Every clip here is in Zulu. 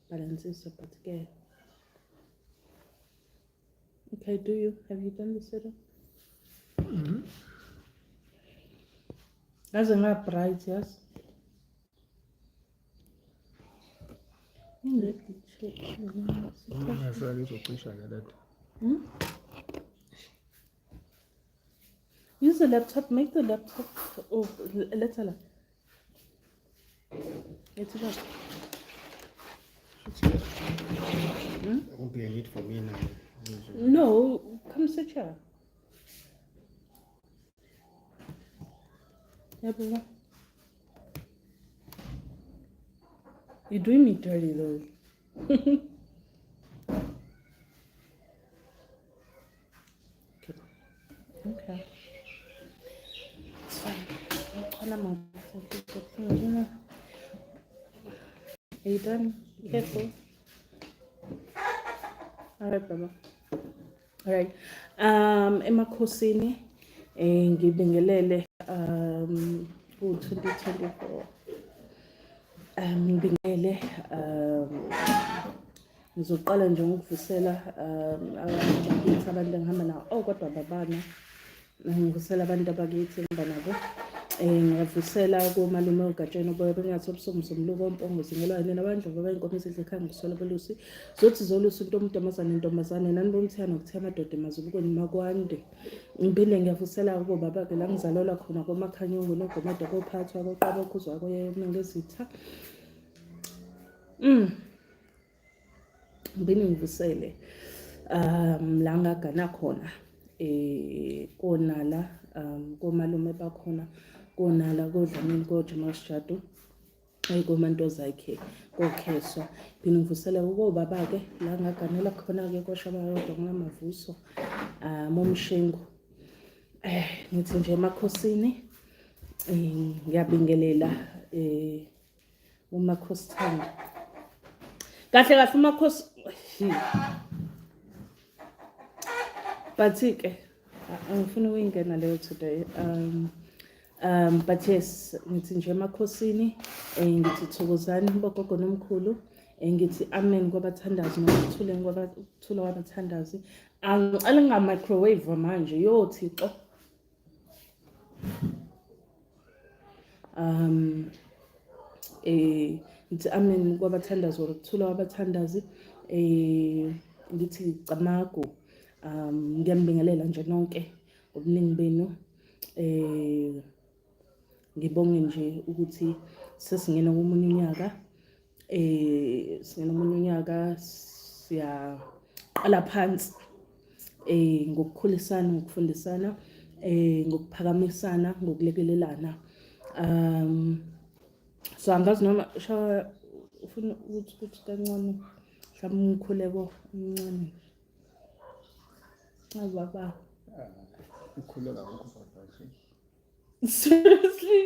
Balances, but okay. Okay, have you done the setup? As a bright, yes. I feel like it's like that. Use the laptop, make the laptop. Oh, let's allow. It's up. It won't be a need for me now. No, come sit here. Yeah, Baba. You're doing me dirty though. Okay. It's fine. Are you done? Careful. Alright, Baba. Alright. Makhosini ngibingelele ku-2024. Ngibingelele ngizoqala nje ngokuvusela abantu abantu engihamba nabo kodwa babana ngivusela abantu abakithi engihamba nabo ngiyavusela komalume ogatsheni oboya bengathi obusuku somluko ompongozi ngelwane nabandlovu abayinkomo ezidla ekhaya ngisola belusi zothi zolusi into nentombazane nani bomthiyana ngokuthiya amadoda emazulukweni makwande ngiphinde ngiyavusela kubo baba-ke la ngizalelwa khona komakhanyungu nogomede kophathwa koqaba okhuzwa koyemengezitha ngiphinde ngivusele la ngagana khona konala komalume bakhona konala kodlamini kojamasijadu komantozi ayikhe kokheswa phinde ngivusele ukobaba-ke la ngaganela khona-ke koshabayodwa nginamavuso momshengu ngithi nje emakhosini ngiyabingelela umakhosi Thandi kahle umakhosi but-ke angifuni ukuyingena leyo today but yes ngithi nje emakhosini ngithi thokozani bogogo nomkhulu ngithi amen kwabathandazi nokuthula kwabathandazi angiqale nga-microwave manje yothixo ngithi amen kwabathandazi nokuthula kwabathandazi ngithi camagu ngiyambingelela nje nonke obuningi benu ngibonge nje ukuthi sesingena komunye unyaka siyaqala phansi ngokukhulisana ngokufundisana ngokuphakamisana ngokulekelelana so angazi noma ufuna ukuthi kancane mhlawumbe umkhuleko omncane baba ukhuleka ngokufaka seriously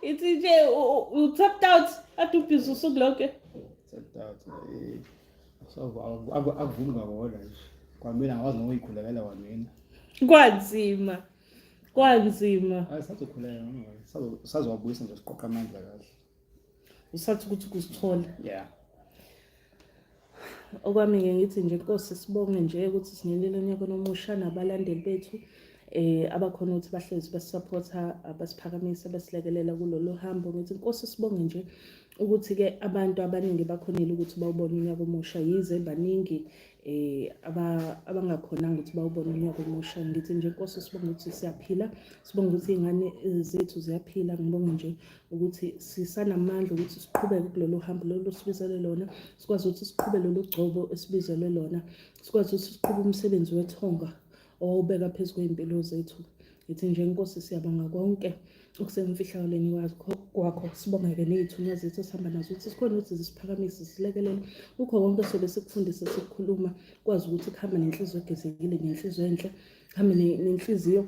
it's nje you tapped out atubhizi usuku lonke tapped out so akuvumi ngabona nje kwamina ngawazi noma uyikhulekela kwamina kwanzima asazokhuleka sazowabuyisa nje siqoqa amandla kahle usathi ukuthi kusithola yeah okwami ngithi nje Nkosi sibonge nje ukuthi singelele unyaka omusha nabalandeli bethu abakhona ukuthi bahlezi basupporta abasiphakamisa basilekelela kulolu hambo ngithi Nkosi sibonge nje ukuthi ke abantu abaningi bakhonile ukuthi bawubone unyaka omusha yize baningi abangakhonanga ukuthi bawubone unyaka omusha ngithi nje Nkosi sibonge ukuthi siyaphila sibonge ukuthi izingane zethu ziyaphila ngibonge nje ukuthi sisanamandla ukuthi siqhubeke kulolu hambo lolu sibizele lona sikwazi ukuthi siqhube lolu gcobo esibizele lona sikwazi ukuthi siqhube umsebenzi wethonga owubeka phezulu kweimpilo zethu ngithi nje Nkosi siyabonga konke okusemfihlakaleni kwakho sibonge-ke nezithunywa zethu esihamba nazo ukuthi sikhona ukuthi zisiphakamise silekelele ukho konke sobe sikufundisa sikukhuluma kwazi ukuthi kuhamba nenhliziyo egezekile nenhliziyo enhle kuhambe nenhliziyo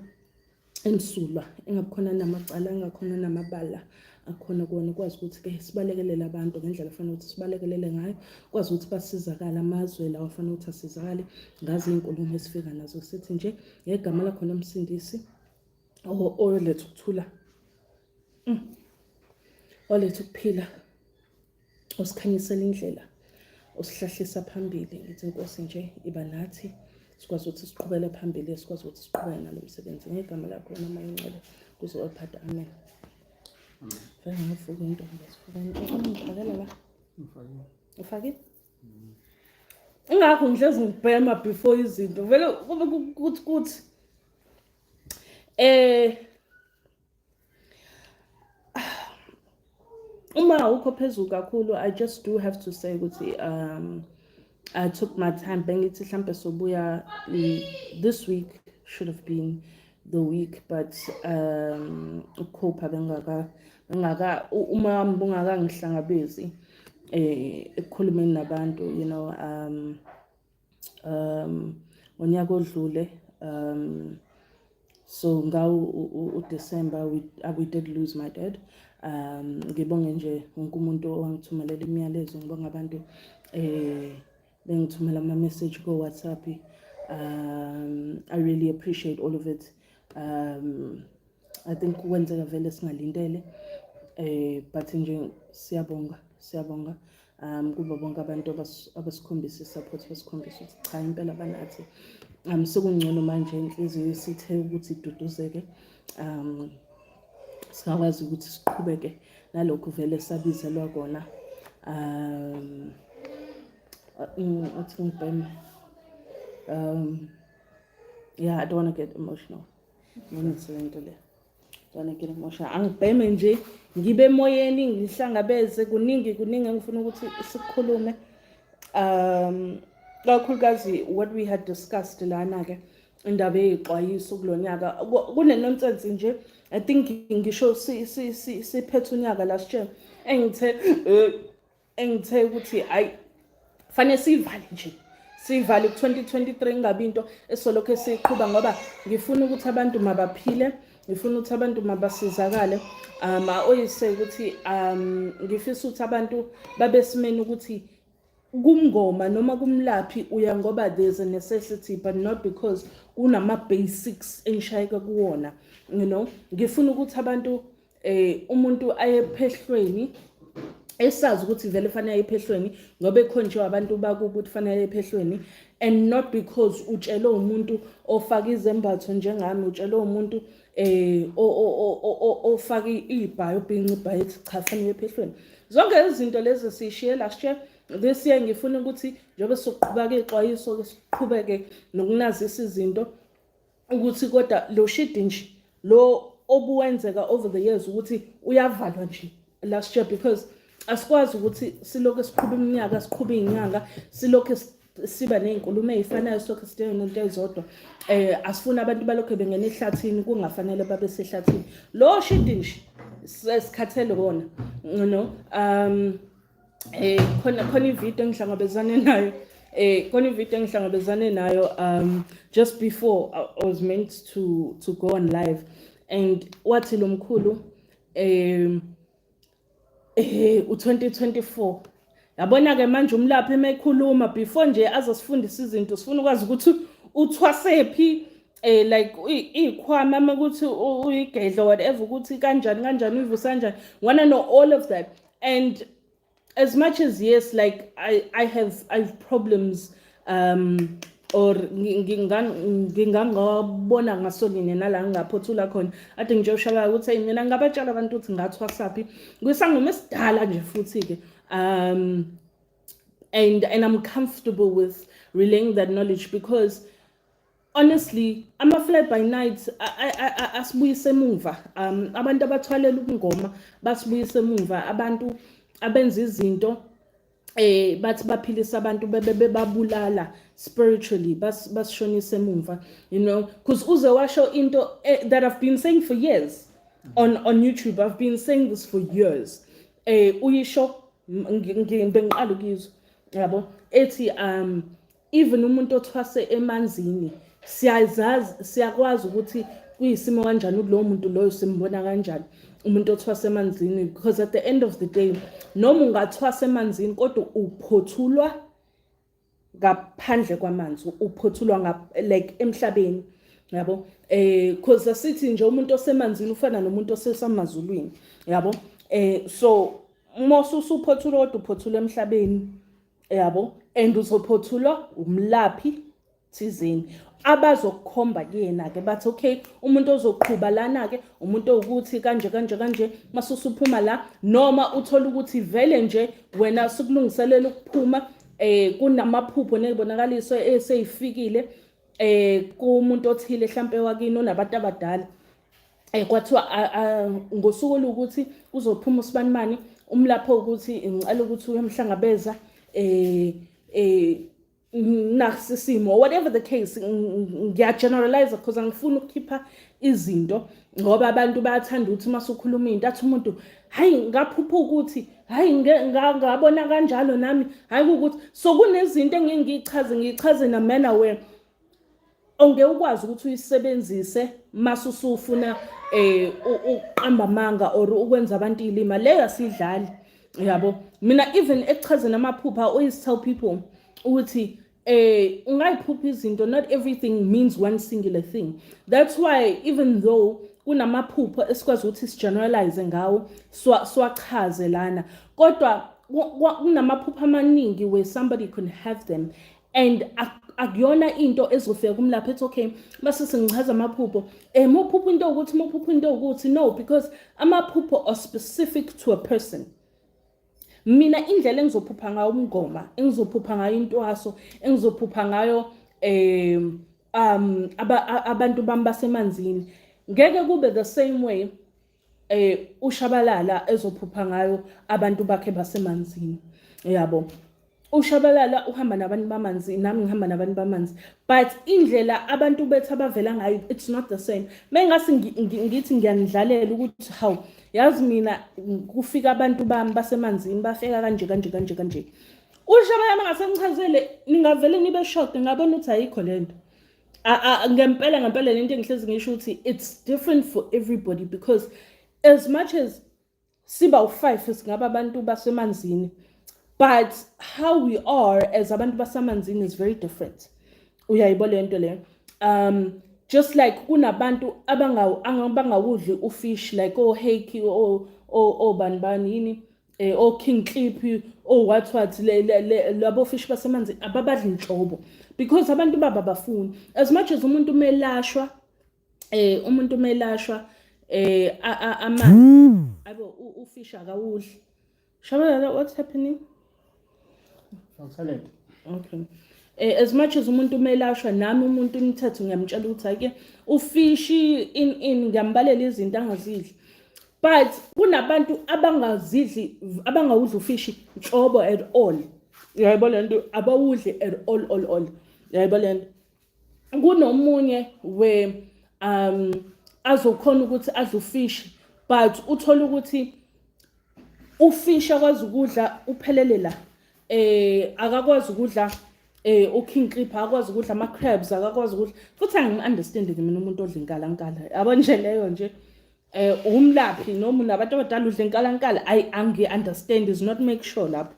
emsulwa engabukhona namacala engakhona namabala akhona kuona kwazi ukuthi ke sibalekelele abantu ngendlela efanele ukuthi sibalekelele ngayo kwazi ukuthi basizakala amazwe lawa afanele ukuthi asizakale ngazi inkulumo esifika nazo sithi nje ngegama lakho nomsindisi oletha ukuthula oletha ukuphila usikhanyisela indlela, usihlahlisa phambili. Ngithi inkosi nje iba nathi sikwazi ukuthi siqhubele phambili, sikwazi ukuthi siqhubeke nalo msebenzi ngegama lakho noma ingcwele kuze waphada. Amen. Vele ngivuka intombi esifubeni ngifakela la ufake ingakho ngihlezi ngibhema before izinto vele kuthi uma ukho phezulu kakhulu, I just do have to say ukuthi I took my time. Bengithi mhlambe sobuya this week should have been the week, but ukukhopha bengaka uma bungaka ngihlangabezi ekukhulumeni nabantu, you know, ngonyaka odlule, so ngawo December we did lose my dad. Ngibonge nje wonke umuntu owangithumelela imiyalezo, ngibonga abantu bengithumela ama message ko WhatsApp. I really appreciate all of it. I think kwenzeka vele singalindele, but nje siyabonga kuba bonke abantu abasikhombisa support, basikhombisa ukuthi cha impela banathi. Sekungcono manje inhliziyo isithe ukuthi iduduzeke, sikwazi ukuthi siqhubeke nalokho vele sabizelwa kona. Yeah, I don't want to get emotional. Angibheme nje ngibe emoyeni ngihlangabeze kuningi engifuna ukuthi sikhulume. Kakhulukazi what we had discussed lana ke indaba eyixwayiso kulonyaka kunenonsense nje. I think ngisho siphethe unyaka last year engithe ukuthi ayi fanele sivale ku-2023 ngabe into esolokho esiqhuba, ngoba ngifuna ukuthi abantu mabaphile, ngifuna ukuthi abantu mabasizakale. I always say ukuthi ngifisa ukuthi abantu babe simeni ukuthi kumngoma noma kumlaphi uya ngoba there's a necessity, but not because kunama basics enshayeka kuwona, you know. Ngifuna ukuthi abantu umuntu ayephehlweni esazi ukuthi vele fanele ayephehlweni ngoba ekhonjwe abantu bakuthi fanele ayephehlweni, and not because utshele umuntu ofaka izembatho njengami, utshele umuntu ofaka ibhayo obhinqa ibhayo ethi cha fanele ayephehlweni. Zonke izinto lezi sishiye last year. This year ngifuna ukuthi njengoba sokuqhubeka ixwayiso siqhubeke nokunazisa izinto ukuthi kodwa lo shit nje lo obuwenzeka over the years ukuthi uyavalwa nje last year, because asikwazi ukuthi silokho siqhubeka iminyaka, siqhubeka izinyanga, silokho siba nezinkulumo ezifanayo, silokho sidinga into ezodwa. Asifuna abantu balokho bengena ehlathini kungafanele babe sehlathini. Lo shit nje sikhathele kona, you know. Khona ivideo engihlangabezane nayo just before I was meant to go on live, and wathi lo mkhulu u2024 yabona ke manje umlaphi emekhuluma before nje azosifundisa izinto sifuna ukwazi ukuthi uthwasephi, like ikhwama ukuthi uyigedlo whatever ukuthi kanjani uyivusa kanjani. Wanna know all of that. And as much as yes, like I have problems or ngingangabona ngasoline nala ngaphothula khona ade nje ushaka ukuthi mina ngabatshela abantu ukuthi ngathwasaphi kwisangoma esidala nje futhi ke and I'm comfortable with relaying that knowledge, because honestly ama fly by night asibuyise emuva. Abantu abathwalela ubungoma basibuyise emuva, abantu abenza izinto bathi baphilisa abantu bebabulala spiritually basishonisa emuva, you know, because uze washo into that I've been saying for years on YouTube. I've been saying this for years. Uyisho bengiqala ukuzwa yabo ethi even umuntu othwase emanzini siyakwazi ukuthi kuyisimo kanjani kulowo muntu loyo, simbona kanjani umuntu othwase emanzini, because at the end of the day noma ungathwasa emanzini kodwa uphothulwa ngaphandle kwamanzi, uphothulwa like emhlabeni yabo. Because asithi nje umuntu osemanzini ufana nomuntu osesamazulwini yabo. So Mosu suphothula kodwa uphothula emhlabeni. Yabo, and uzophothulwa umlaphi thizeni. Abazokukhomba kuyena ke bathi okay, umuntu ozoqhuba lana ke umuntu ukuthi kanje masusuphuma la noma uthola ukuthi vele nje wena sukulungiselela ukuphuma kunamaphupho nezibonakaliso eseyifikile kumuntu othile mhlambe wakini onabantu abadala kwathiwa ngosuku lokuthi uzophuma usibanimani umlapho ukuthi ngicela ukuthi uyemhlangabeza narcissism, whatever the case, ngiyageneralize because angifuni ukukhipha izinto ngoba abantu bayathanda ukuthi masukhuluma into athi umuntu hayi ngaphupha ukuthi hayi ngabona kanjalo nami hayi ukuthi so kunezinto ngichaze na manner where ongeke ukwazi ukuthi uyisebenzise masusufuna uqamba amanga or ukwenza abantu ilima leyo asidlali yabo mina even ekuchaze namaphupha always tell people ukuthi ungayiphupha izinto not everything means one singular thing. That's why even though kunamaphupho esikwazi ukuthi sigeneralize ngawo swachaze lana kodwa kunamaphupho amaningi where somebody can have them and akuyona into ezofika kumlapha ethi okay mase singichaza amaphupho mophupho into ukuthi no, because amaphupho are specific to a person. Mina indlela engizophupha ngayo umngoma engizophupha ngayo intwaso engizophupha ngayo abantu bami basemanzini ngeke kube the same way uShabalala ezophupha ngayo abantu bakhe basemanzini yabo. uShabalala uhamba nabantu bamanzi nami ngihamba nabantu bamanzi but indlela abantu bethu abavela ngayo it's not the same. Mengase ngithi ngiyanidlalela ukuthi how yazi mina kufika abantu bami basemanzini bafika kanje uShabalala mangasengichazele ningavele nibe shocked ngabona ukuthi ayikho lento ngempela lento engihlezi ngisho ukuthi it's different for everybody because as much as siba u5 singaba abantu basemanzini but how we are as abantu basemanzini is very different. Uyayibona lento le just like kunabantu abangawudli ufish like hake banibani yini king clip what labo fish basemanzini ababadli inhlobo because abantu baba bafuni as much as umuntu melashwa amanzi abo ufish akawudli. Shabalala, what's happening? Okay. As much as umuntu melashwa nami umuntu umthetho ngiyamtshela ukuthi ake ufishi in ngambalela izinto angazidli but kunabantu abangawudli ufishi nhlobo at all. Uyayibona lento abawudli at all. Uyayibona lento kunomunye we azokhona ukuthi adle ufishi but uthola ukuthi ufishi akwazi ukudla uphelele la akakwazi ukudla king clip akwazi ukudla ama crabs akakwazi ukudla futhi angi-understand mina umuntu odla inkalankala yabo nje leyo nje umlaphi noma nabantu abadala udla inkalankala angi-understand is not make sure lapho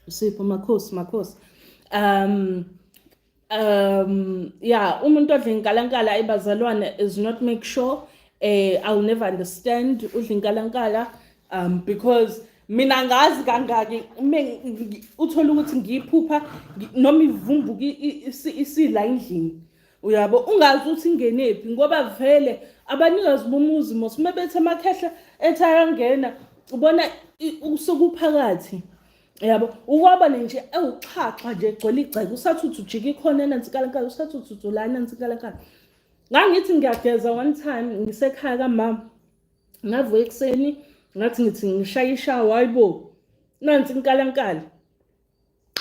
Sipho Makhosi yeah umuntu odla inkalankala ibazalwane is not make sure I'll never understand udla inkalankala because mina ngazi kangaki uthola ukuthi ngiyiphupha noma ivumbuka isila endlini uyabo ungazi ukuthi ingenephi ngoba vele abanikazi bomuzi mosibethe amakhehla ethayangena ubona usukuphakathi yabo ukwaba nje ewuxhaxha nje egcwele igceke usathi ujika ikhona nansi inkalankala usathi uthulana nansi inkalankala. Ngangithi ngiyageza one time ngisekhaya kamama ngavuka ekseni ngithi ngishayisha wayibo nansi inkalankala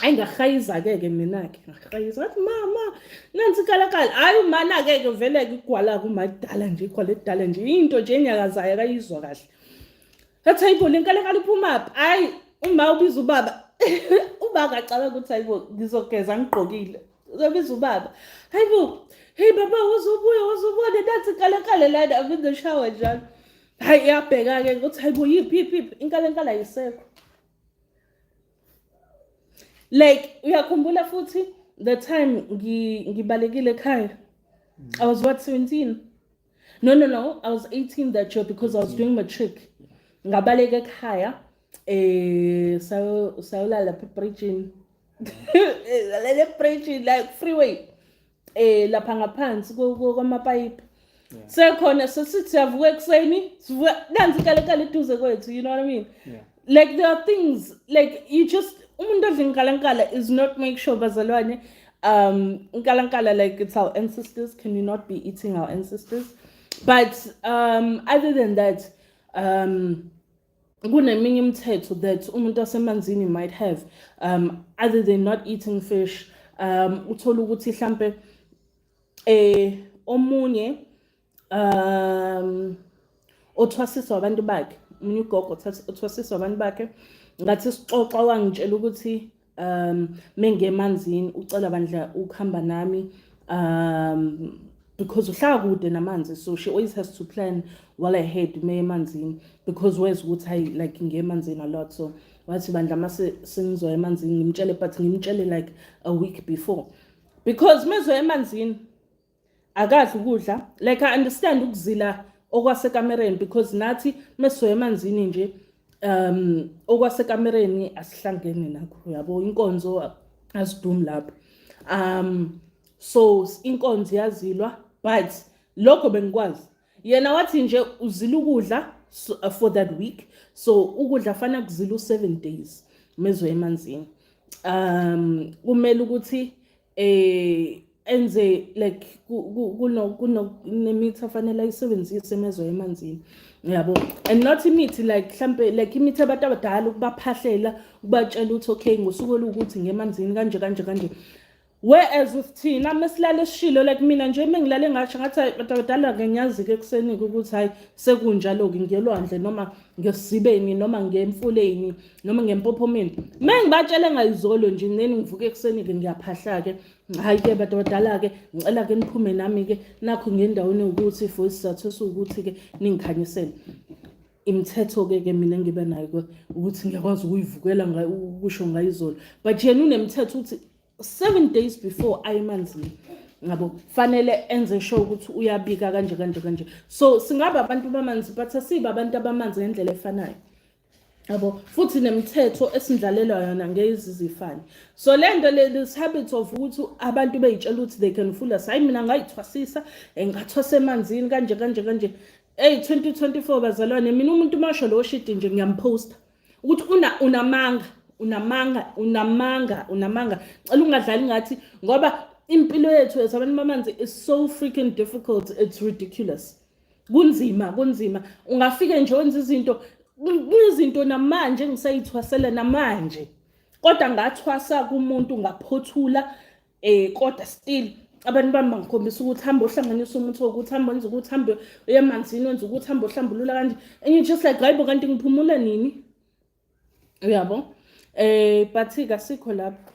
ayingahayiza ke mina ke ngahayiza ngathi mama nansi inkalankala hayi umana ke vele igwala kumadala nje ikhole edala nje into nje enyakazayo akayizwa kahle athi hayibo lenkalankala iphuma phi hayi uma ubiza ubaba ubaba acaba ukuthi hayibo ngizogeza ngigqokile uzobiza ubaba hayibo hey baba uzobona nathi inkalankala lana I'm in the shower njalo hayi iyabheka ke ukuthi hayibo yiphi inkalankala yisekho like uyakhumbula futhi the time ngibalekile ekhaya I was what 17 no I was 18 that year because I was doing matric ngabaleka ekhaya sayolala lapha ebridgini lale bridge like freeway lapha ngaphansi kwamapayipi sekhona sesithi siyavuka ekuseni sivuka nansi inkalakala eduze kwethu, you know what I mean? Like there are things like you just umuntu odla inkalakala is not make sure bazalwane inkalakala like it's our ancestors. Can you not be eating our ancestors? But other than that kuneminye imithetho that umuntu wasemanzini might have other than not eating fish. Uthola ukuthi mhlambe omunye othwasiswa abantu bakhe, umunye ugogo othwasiswa abantu bakhe ngathi sixoxa wangitshela ukuthi mengemanzini ucela bandla ukuhamba nami because uhlala kude namanzi, so she always has to plan well ahead me emanzini because where's ukuthi hayi like ngemanzini a lot, so wathi bandla mase sengizoya emanzini ngimtshele, but ngimtshele like a week before because mezo emanzini akadli ukudla. Like I understand ukuzila okwasekamereni because nathi mesoya emanzini nje okwasekamereni asihlangene nakho, yabo inkonzo asidumi lapho. So inkonzo yazilwa, but lokho bengikwazi yena wathi nje uzila ukudla for that week, so ukudla fanele kuzila u7 days mezo emanzini. Kumele ukuthi enze like kuno nemithi afanele ayisebenzise mezo emanzini, yabo, and not imithi like mhlambe like imithi abantu abadala ukubaphahlela ukubatshela ukuthi okay ngosuku olukuthi ngemanzini kanje. Whereas with thina mesilale sishilo like mina nje mengilale ngasho ngathi abantu abadala ngenyazi ke kuseni ukuthi hayi sekunjalo ke ngelwandle noma ngesibeni noma ngemfuleni noma ngempophomeni, mengibatshele ngayizolo nje neni ngivuke ekuseni ke ngiyaphahla ke hayi ke abantu abadala ke ngicela ke niphume nami ke nakho ngendaweni ukuthi for isizathu sokuthi ke ningikhanyisele imithetho ke mina ngibe nayo ukuthi ngiyakwazi ukuyivukela ukusho ngayizolo, but yena unemithetho ukuthi 7 days before ayemanzini ngabo fanele enze sure ukuthi uyabika kanje. So singaba abantu bamanzi but asiba abantu abamanzi ngendlela efanayo, yabo, futhi nemithetho esindlalela yona ngezizifani. So lento this habit of ukuthi abantu beyitshela ukuthi they can fool us, hayi mina ngayithwasisa ngathwasa emanzini kanje. 2024 bazalwane, mina umuntu masho lo shit nje ngiyamposta ukuthi unamanga cela ungadlali ngathi ngoba impilo yethu esabantu bamanzi is so freaking difficult, it's ridiculous. Kunzima ungafike nje wenza izinto namanje ngisayithwasela namanje, kodwa ngathwasa kumuntu ngaphothula kodwa still abantu bami bangikhombisa ukuthi hamba ohlanganisa umuntu wokuthi hamba wenza ukuthi hambe emanzini wenza ukuthi hamba ohlambulula kanje, and you just like hayibo kanti ngiphumula nini, uyabo. But kasikho lapho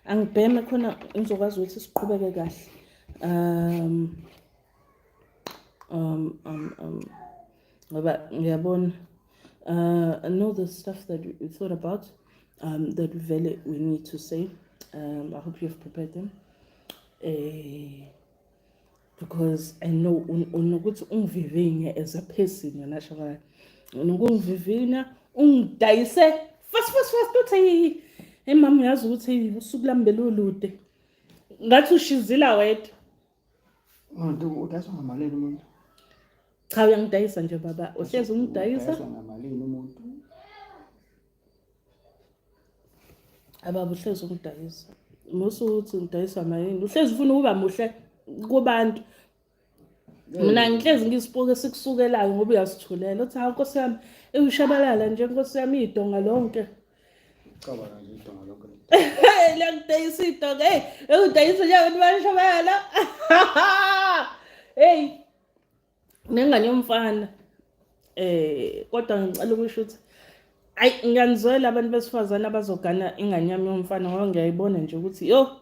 angibheme khona ngizokwazi ukuthi siqhubeke kahle. Ngoba ngiyabona I know the stuff that we thought about that we need to say. I hope you've prepared them because I know unokuthi ungivivinye as a person yanashaka unokungivivina ungidayise fast uthi mama yazi ukuthi usuku lami belulude ngathi ushizila wedwa udayisa ngamalini umuntu. Cha uyangidayisa nje baba, uhlezi ungidayisa ngamalini umuntu. Ababa uhlezi ungidayisa musuthi ngidayisa malini, uhlezi ufuna ukuba muhle kubantu. Mina ngihlezi ngisipoke sikusukelayo ngoba uyasithulela uthi hawu Nkosi yami ushabalala nje Nkosi yami idonga lonke. Cabanga nje idonga lonke. Langidayisa idonga udayisa nje abantu bashabalala. Hey nengane yomfana kodwa ngicela ukusho ukuthi ayi ngiyanizwela abantu besifazana abazogana ingane yami yomfana ngoba ngiyayibona nje ukuthi yo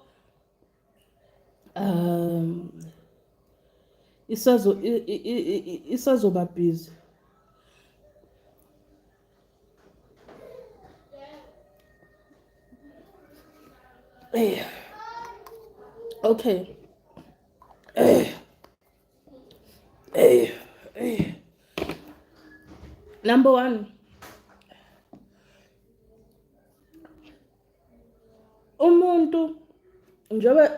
isazoba busy. Okay. Number one, umuntu njengoba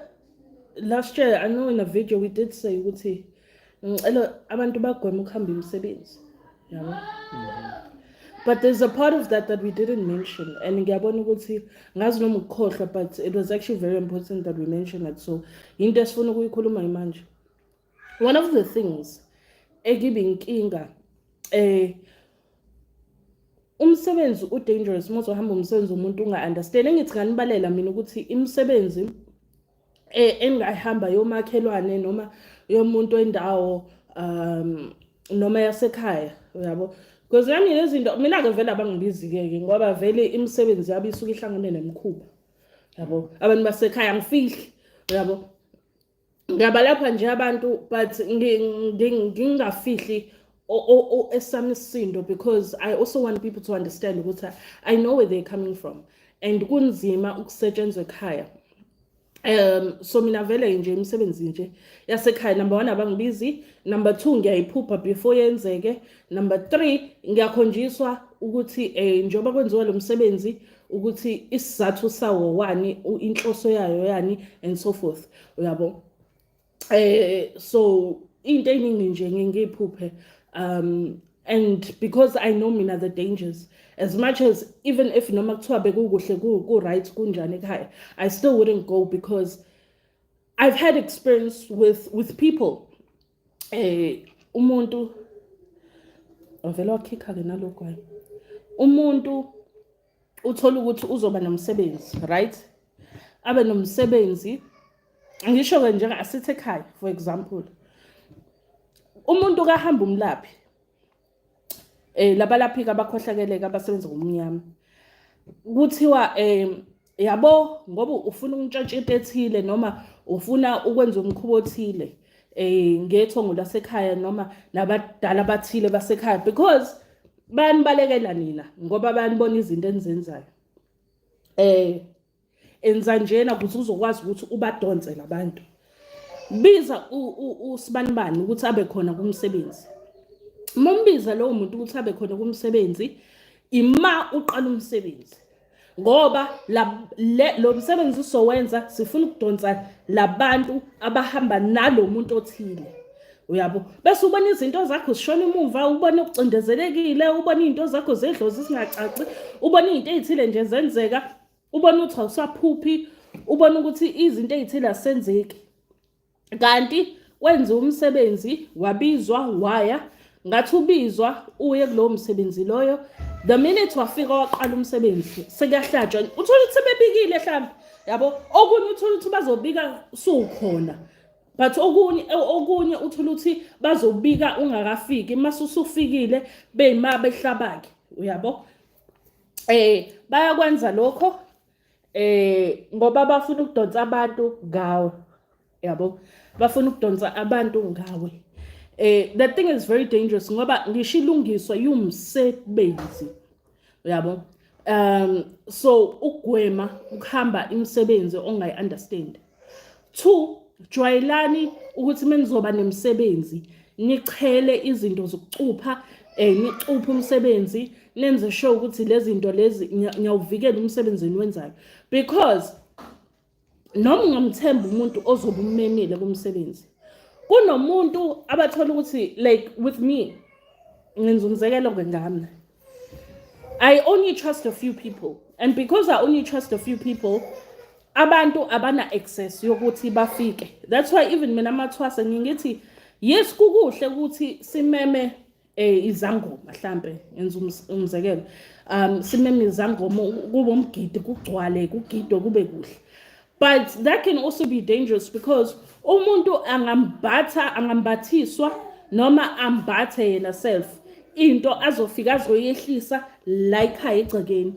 last year I know in a video we did say ukuthi ngicela abantu bagweme ukuhamba imisebenzi yabo. But there's a part of that we didn't mention, and ngiyabona ukuthi ngazi noma ukukhohlwa, but it was actually very important that we mention it. So into esifuna ukuyikhuluma manje, one of the things egibe inkinga umsebenzi dangerous uma uzohamba umsebenzi umuntu unga-understand. Engithi nganibalela mina ukuthi imisebenzi engayihamba yomakhelwane noma yomuntu wendawo noma yasekhaya yabo, because nami lezinto mina-ke vele abangibizi-ke ngoba vele imisebenzi yabo isuke ihlangane nemikhuba yabo. Abantu basekhaya angifihli yabo, ngabalapha nje abantu, but ngingafihli esami isisindo, because I also want people to understand ukuthi I know where they're coming from and kunzima ukusetshenzwa ekhaya. So mina vele nje imisebenzi nje yasekhaya, number 1 abangibizi, number 2 ngiyayiphupha before yenzeke, number 3 ngiyakhonjiswa ukuthi njengoba kwenziwa lo msebenzi ukuthi isizathu sawo wani, inhloso yayo yani, and so forth uyabo. So into eningi nje ngiyiphuphe, and because I know mina the dangers, as much as even if noma kuthiwa bekukuhle ku-right kunjani ekhaya, I still wouldn't go, because I've had experience with people. Umuntu ovela wakhikha-ke nalokho hayi, umuntu uthola ukuthi uzoba nomsebenzi, right? Abe nomsebenzi, ngisho-ke nje asithi ekhaya for example, umuntu kahamba umlaphi, labalaphi-ke abakhohlakeleka abasebenza ngomnyama, kuthiwa yabo ngoba ufuna ukuntshontsha into ethile noma ufuna ukwenza umkhubo othile ngethongo lasekhaya noma nabadala abathile basekhaya, because bayanibalekela nina ngoba bayanibona izinto enizenzayo, enza njena ukuthi uzokwazi ukuthi ubadonse labantu. Biza usibanibani ukuthi abe khona kumsebenzi. Mombiza lowo muntu ukuthi abe khona kumsebenzi ima uqala umsebenzi, ngoba lo msebenzi usowenza sifuna ukudonsa labantu abahamba nalo muntu othile uyabo. Bese ubona izinto zakho zishona emuva, ubona ukucindezelekile, ubona izinto zakho zedlozi singacaci, ubona izinto ezithile nje zenzeka, ubona ukuthi awusaphuphi, ubona ukuthi izinto ezithile asenzeki. Kanti wenza umsebenzi, wabizwa waya, ngathi ubizwa uye kulowo msebenzi loyo, the minute wafika waqala umsebenzi sekuyahlatshwa, uthola ukuthi sebebikile mhlawumbe yabo. Okunye uthola ukuthi bazobika sukhona, but okunye uthola ukuthi bazobika ungakafiki, mase usufikile beyima behlabake uyabo. Bayakwenza lokho ngoba bafuna ukudonsa abantu ngawe yabo, bafuna ukudonsa abantu ngawe. That thing is very dangerous ngoba ngisho ilungiswa yumsebenzi uyabo. So ukugwema ukuhamba imisebenzi ongayi-understand. 2, jwayelani ukuthi menizoba nemisebenzi nichele izinto zokucupha, nicuphe umsebenzi, nenze sure ukuthi lezi zinto lezi ngiyawuvikela umsebenzi niwenzayo, because noma ungamthemba umuntu ozoba ummemile kumsebenzi, kunomuntu abathola ukuthi like with me ngenza umzekelo ngami, I only trust a few people, and because I only trust a few people, abantu abana access yokuthi bafike. That's why even mina mathwasa ngingithi yes kukuhle ukuthi simeme izangoma mhlambe ngenza umzekelo, simeme izangoma kube umgidi kugcwale kugidwe kube kuhle. But that can also be dangerous because umuntu angambathiswa noma ambathe yena self into azofika azoyehlisa la ekhaya egcekeni.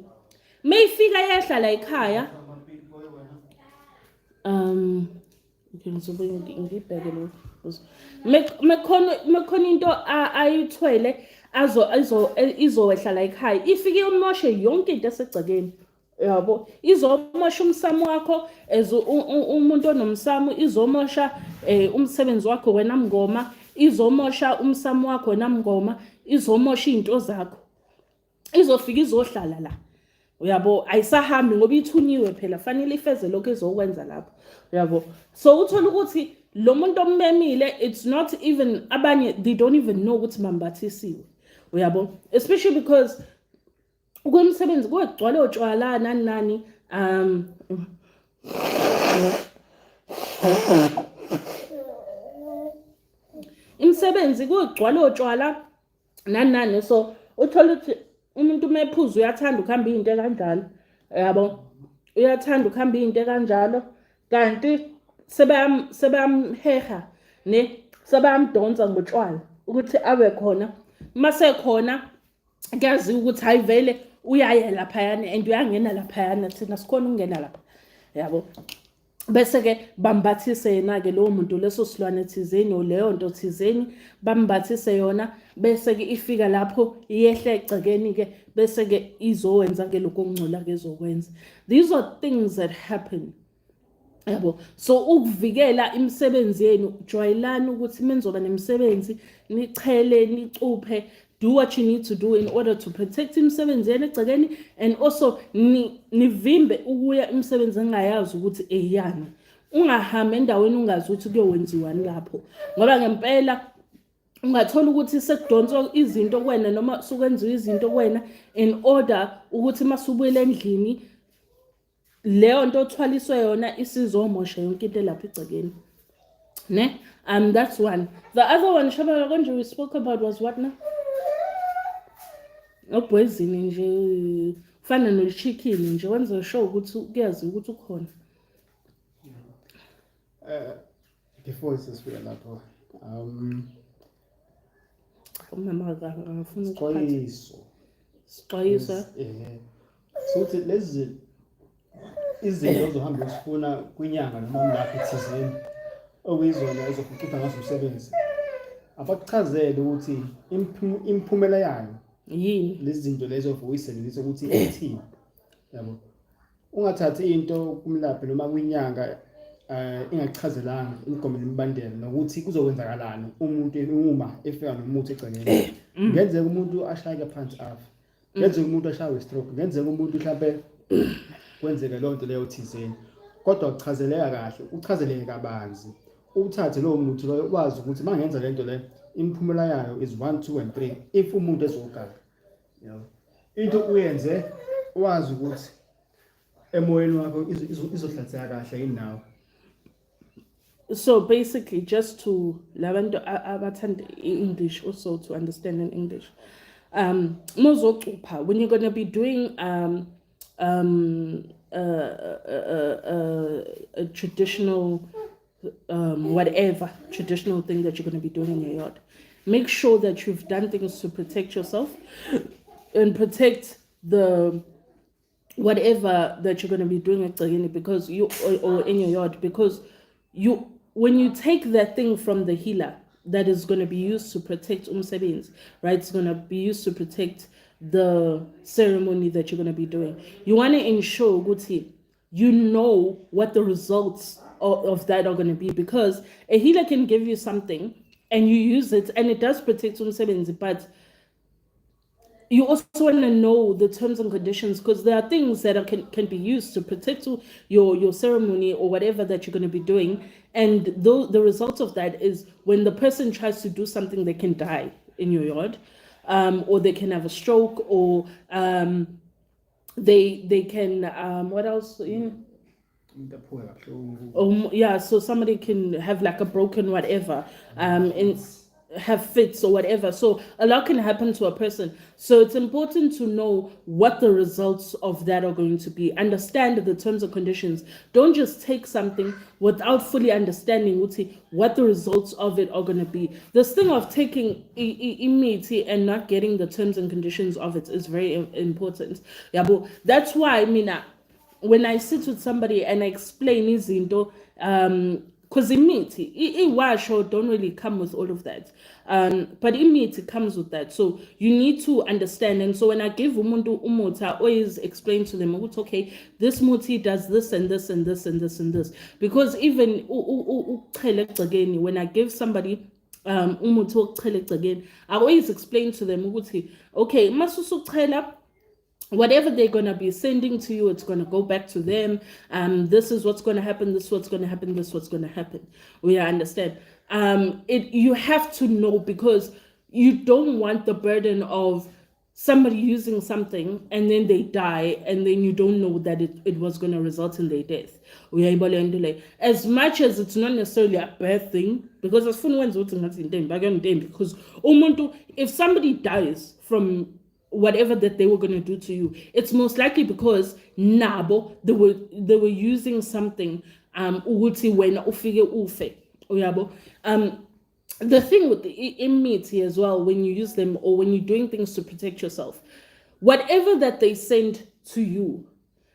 Mayifika yehla la ekhaya ngibheke lo mekhona into ayithwele izowehla la ekhaya, ifike umoshe yonke into esegcekeni yabo. Izomosha umsamo wakho as umuntu onomsamo, izomosha umsebenzi wakho wena mngoma, izomosha umsamo wakho wena mngoma, izomosha izinto zakho, izofika izohlala la uyabo ayisahambi ngoba ithunyiwe phela fanele ifeze lokho ezokwenza lapho uyabo so uthola ukuthi lo muntu ommemile it's not even abanye they don't even know ukuthi bambathisiwe uyabo especially because kwemsebenzi kugcwala otshwala nani imsebenzi kugcwala otshwala nani so uthola ukuthi umuntu mephuza uyathanda ukuhamba into kanjalo yabo uyathanda ukuhamba into kanjalo kanti sebamheha ne sebamdonsa ngotshwala ukuthi abe khona mase khona kuyazi ukuthi hayi vele uyaya laphayana and uyangena laphayana thina sikhona ukungena lapha yabo bese ke bambathise yena ke lowo muntu leso silwane thizeni o leyo nto thizeni bambathise yona bese ke ifika lapho iyehle egcekeni ke bese ke izowenza ke lokho okungcola ke ezokwenza. These are things that happen yabo so ukuvikela imisebenzi yenu jwayelani ukuthi menzoba nemisebenzi nichele nicuphe do what you need to do in order to protect imisebenzi yenu egcekeni and also nivimbe ukuya imisebenzi engayazi ukuthi eyani ungahambe endaweni ungazi ukuthi kuyowenziwani lapho ngoba ngempela ungathola ukuthi sekudonswa izinto kuwena noma sukwenziwa izinto kuwena in order ukuthi masubuyele endlini leyo nto othwaliswe yona isizomosha yonke into lapha egcekeni ne that's one. The other one Shabana konje we spoke about was what now? Obwezini nje ufana nochicken nje wenza show ukuthi kuyazi ukuthi ukhona before sisifika lapho umama ngafuna Izixwayiso so ukuthi lezi izinto ozohamba usifuna kunyanga noma ngaphi thizeni okuyizona ezokukhipha ngazo umsebenzi abakuchazele ukuthi imphumela yayo yini lezi zinto lezo oyisebenzisa ukuthi ithini yabo ungathathi into kumlaphi noma kwinyanga ingachazelanga imigomo nemibandela nokuthi kuzokwenzakalani umuntu uma efika nomuthi egcekeni ngenzeka umuntu ashayeke phansi afa ngenzeka umuntu ashawe stroke ngenzeka umuntu mhlawumbe kwenzeke lonto leyo thizeni kodwa ukuchazeleka kahle uchazeleke kabanzi uthathe lo muntu lo wazi ukuthi mangenza lento le imphumela yayo is 1 2 and 3 if umuntu ezogala yabo into uyenze wazi ukuthi emoyeni wakho izohlatheka kahle inawo. So basically just to labantu abathanda English also to understand in English mozocupha when you're going to be doing a traditional whatever traditional thing that you're going to be doing in your yard, make sure that you've done things to protect yourself and protect the whatever that you're going to be doing at Tsagini because you or in your yard because you when you take that thing from the healer that is going to be used to protect umsebenzi, right? It's going to be used to protect the ceremony that you're going to be doing. You want to ensure, Guti, you know what the results of that are going to be because a healer can give you something and you use it and it does protect umsebenzi, but you also want to know the terms and conditions because there are things that can be used to protect your ceremony or whatever that you're going to be doing. And the result of that is when the person tries to do something, they can die in your yard, or they can have a stroke, or they can what else? Yeah, so somebody can have like a broken whatever, and have fits or whatever. So a lot can happen to a person. So it's important to know what the results of that are going to be. Understand the terms and conditions. Don't just take something without fully understanding what the results of it are going to be. This thing of taking immunity and not getting the terms and conditions of it is very important. Yeah, but that's why I mean, when I sit with somebody and I explain izinto, because immunity, washo don't really come with all of that. But immunity comes with that. So you need to understand. And so when I give umuntu umuti, I always explain to them, okay, this muti does this and this and this and this and this. Because even when I give somebody umuti again, I always explain to them, okay, masusuchela whatever they're going to be sending to you, it's going to go back to them. This is what's going to happen, this is what's going to happen, this is what's going to happen. We understand. You have to know, because you don't want the burden of somebody using something and then they die and then you don't know that it was going to result in their death. As much as it's not necessarily a bad thing, because as fun ones because if somebody dies from whatever that they were going to do to you, it's most likely because nabo they were using something ukuthi wena ufike ufe. The thing with the immunity as well, when you use them or when you're doing things to protect yourself, whatever that they send to you,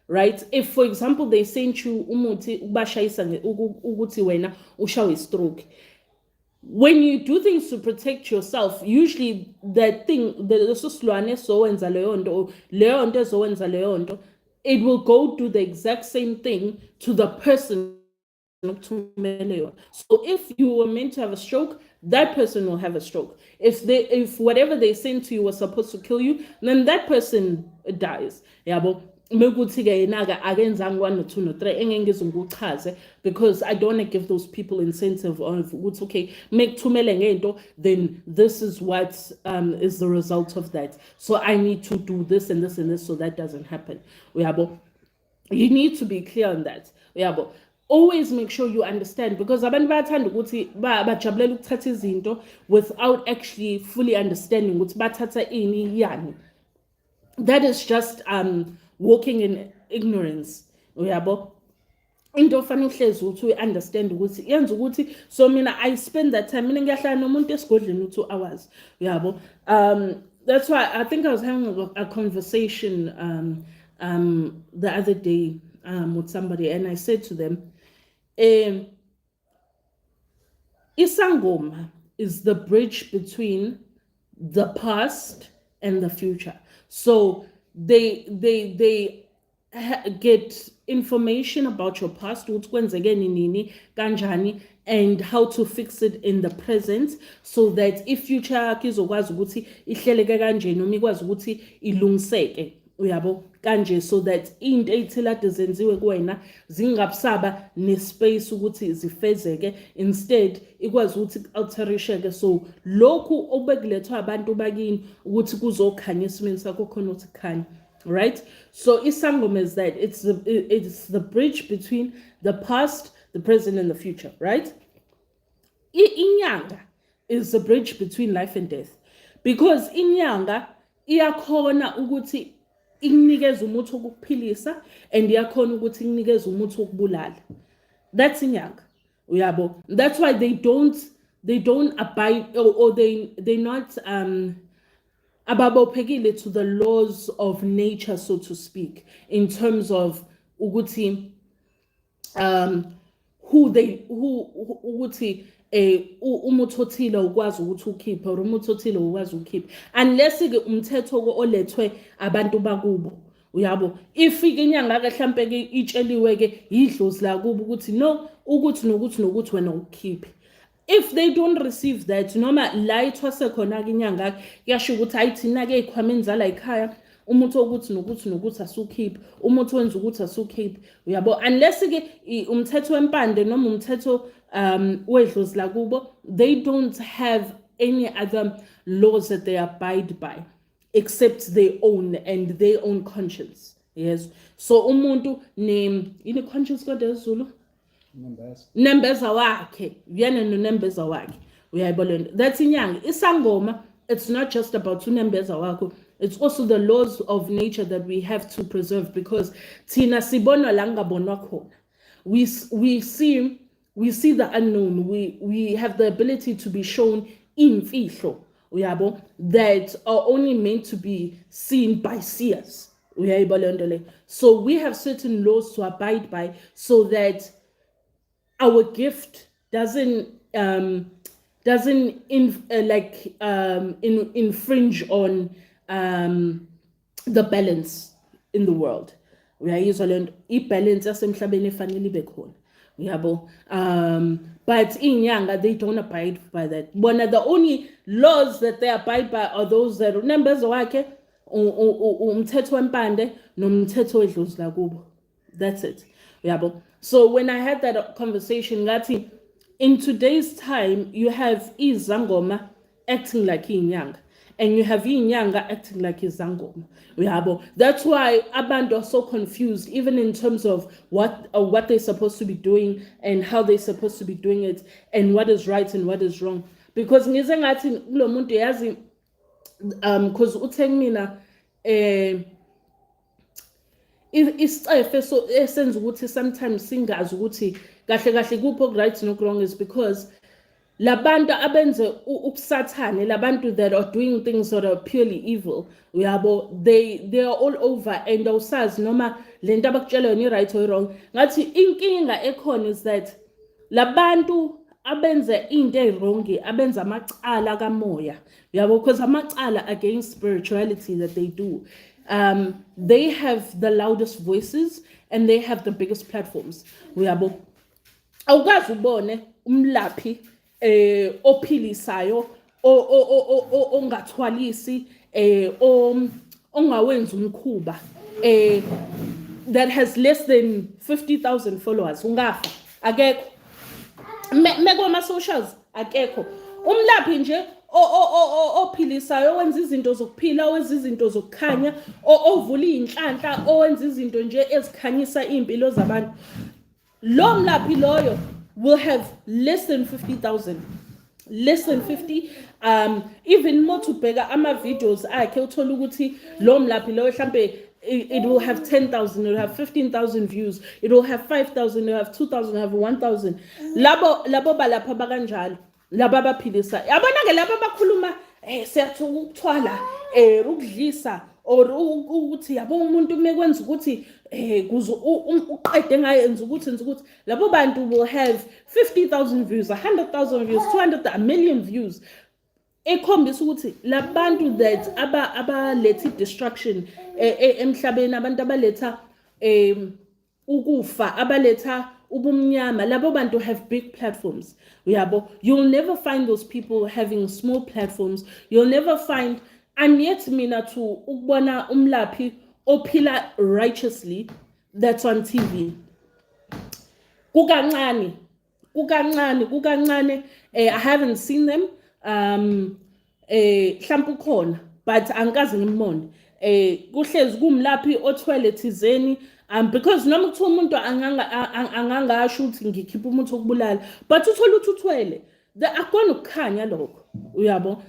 right? If, for example, they sent you umuthi ukuthi wena ushawe stroke, when you do things to protect yourself, usually that thing, it will go do the exact same thing to the person. So if you were meant to have a stroke, that person will have a stroke. If whatever they sent to you was supposed to kill you, then that person dies. Because I don't want to give those people incentive of okay, make tumele, then this is what is the result of that. So I need to do this and this and this so that doesn't happen. You need to be clear on that. Always make sure you understand, because abantu bayathanda ukuthi bajabulela ukuthatha izinto without actually fully understanding ukuthi bathatha ini yani. That is just walking in ignorance. Uyabo, into ofanele uhlezi ukuthi understand ukuthi yenza ukuthi, so mina I spend that time, mina ngiyahlala nomuntu esigodleni 2 hours. Uyabo, that's why I think I was having a conversation the other day with somebody, and I said to them, Isangoma is the bridge between the past and the future. So they get information about your past, and how to fix it in the present, so that if future yakho izokwazi ukuthi ihleleke kanje noma ikwazi ukuthi ilungiseke. Uyabo kanje, so that into eyithela zenziwe kuwena zingabusaba nespace ukuthi zifezeke, instead ikwazi ukuthi alterisheke. So lokhu obekulethwa abantu bakini ukuthi kuzokhanya esimeni sakho khona ukuthi khanya, right? So isangoma is that it's the bridge between the past, the present and the future, right? Inyanga is the bridge between life and death, because inyanga iyakhona ukuthi ikunikeza umuthi wokuphilisa and iyakhona ukuthi ikunikeza umuthi wokubulala. That's inyanga. Uyabo, that's why they don't abide, or they're not ababophekile to the laws of nature, so to speak, in terms of ukuthi ukuthi umuthi othile ukwazi ukuthi ukhiphe, or umuthi othile ukwazi ukhiphe, unless ke umthetho olethwe abantu bakubo. Uyabo, ifike inyanga ke mhlambe ke itsheliwe ke idlozi la kubo ukuthi no, ukuthi nokuthi nokuthi wena ukhiphe. If they don't receive that, noma la ithwase khona ke inyanga kuyasho ukuthi ayithina ke ikhwameni zala ekhaya, umuthi ukuthi nokuthi nokuthi asukhiphe, umuthi wenza ukuthi asukhiphe. Uyabo, unless ke umthetho wempande noma umthetho wedlozi la kubo, they don't have any other laws that they abide by except their own and their own conscience. Yes. So umuntu ini conscience kodwa eZulu nembeza wakhe, yena nembeza wakhe. Uyayibona, that's inyanga. Isangoma, it's not just about unembeza wakho, it's also the laws of nature that we have to preserve, because thina sibonwa la ngabonwa khona. We see the unknown. We have the ability to be shown imfihlo, uyabo, that are only meant to be seen by seers. So we have certain laws to abide by, so that our gift doesn't infringe on the balance in the world. We are usually balance yasemhlabeni efanele ibe khona. But in Yanga, they don't abide by that. One of the only laws that they abide by are those that remember Zawake, umthetho wempande nomthetho wedlozi lakubo. That's it. Yabo. So when I had that conversation, ngathi, in today's time, you have izangoma acting like inyanga, and you have inyanga acting like izangoma. That's why abantu are so confused, even in terms of what they're supposed to be doing and how they're supposed to be doing it, and what is right and what is wrong. Because ngize ngathi lo muntu yazi, because utheng mina isicefe so esenza ukuthi sometimes singazi ukuthi kahle kahle kupho right no wrong is because labantu abenze ubusathane, labantu that are doing things that are purely evil, they are all over, and awusazi noma lento abakutshela yona right or wrong. Ngathi inkinga ekhona is that labantu abenze into erongi, abenza amacala kamoya, because amacala against spirituality that they do. They have the loudest voices and they have the biggest platforms. Awukazi ubone umlaphi ophilisayo ongathwalisi ongawenza umkhuba that has less than 50,000 followers. Ungafa akekho meko ma socials, akekho umlaphi nje ophilisayo, owenza izinto zokuphila, owenza izinto zokukhanya, ovula inhlanhla, owenza izinto nje ezikhanyisa impilo zabantu. Lo mlaphi loyo will have less than 50,000, less than 50. Even more to bega ama videos akhe uthola ukuthi lo mlaphi loyo mhlambe it will have 10,000, it will have 15,000 views, it will have 5,000, it will have 2,000, it will have 1,000. Labo balapha bakanjalo, laba baphilisa. Yabona ke laba bakhuluma siyathu ukuthwala ukudlisa or ukuthi yabo umuntu mekwenza ukuthi kuze uqede ngayenza ukuthi labo bantu will have 50,000 views, 100,000 views, 200, a million views. Ekhombisa ukuthi labantu that abaletha destruction emhlabeni, abantu abaletha ukufa, abaletha ubumnyama, labo bantu have big platforms. You'll never find those people having small platforms. You'll never find, and yet mina to ukubona umlaphi ophila righteously that's on TV. Kukancane. I haven't seen them. Hlampu khona, but angikaze ngimone. Kuhlezi kumlaphi othwele thizeni, because noma kuthiwa umuntu angangasho ukuthi ngikhipha umuntu okubulala, but uthola ukuthi uthwele, akukona ukukhanya lokho, uyabo.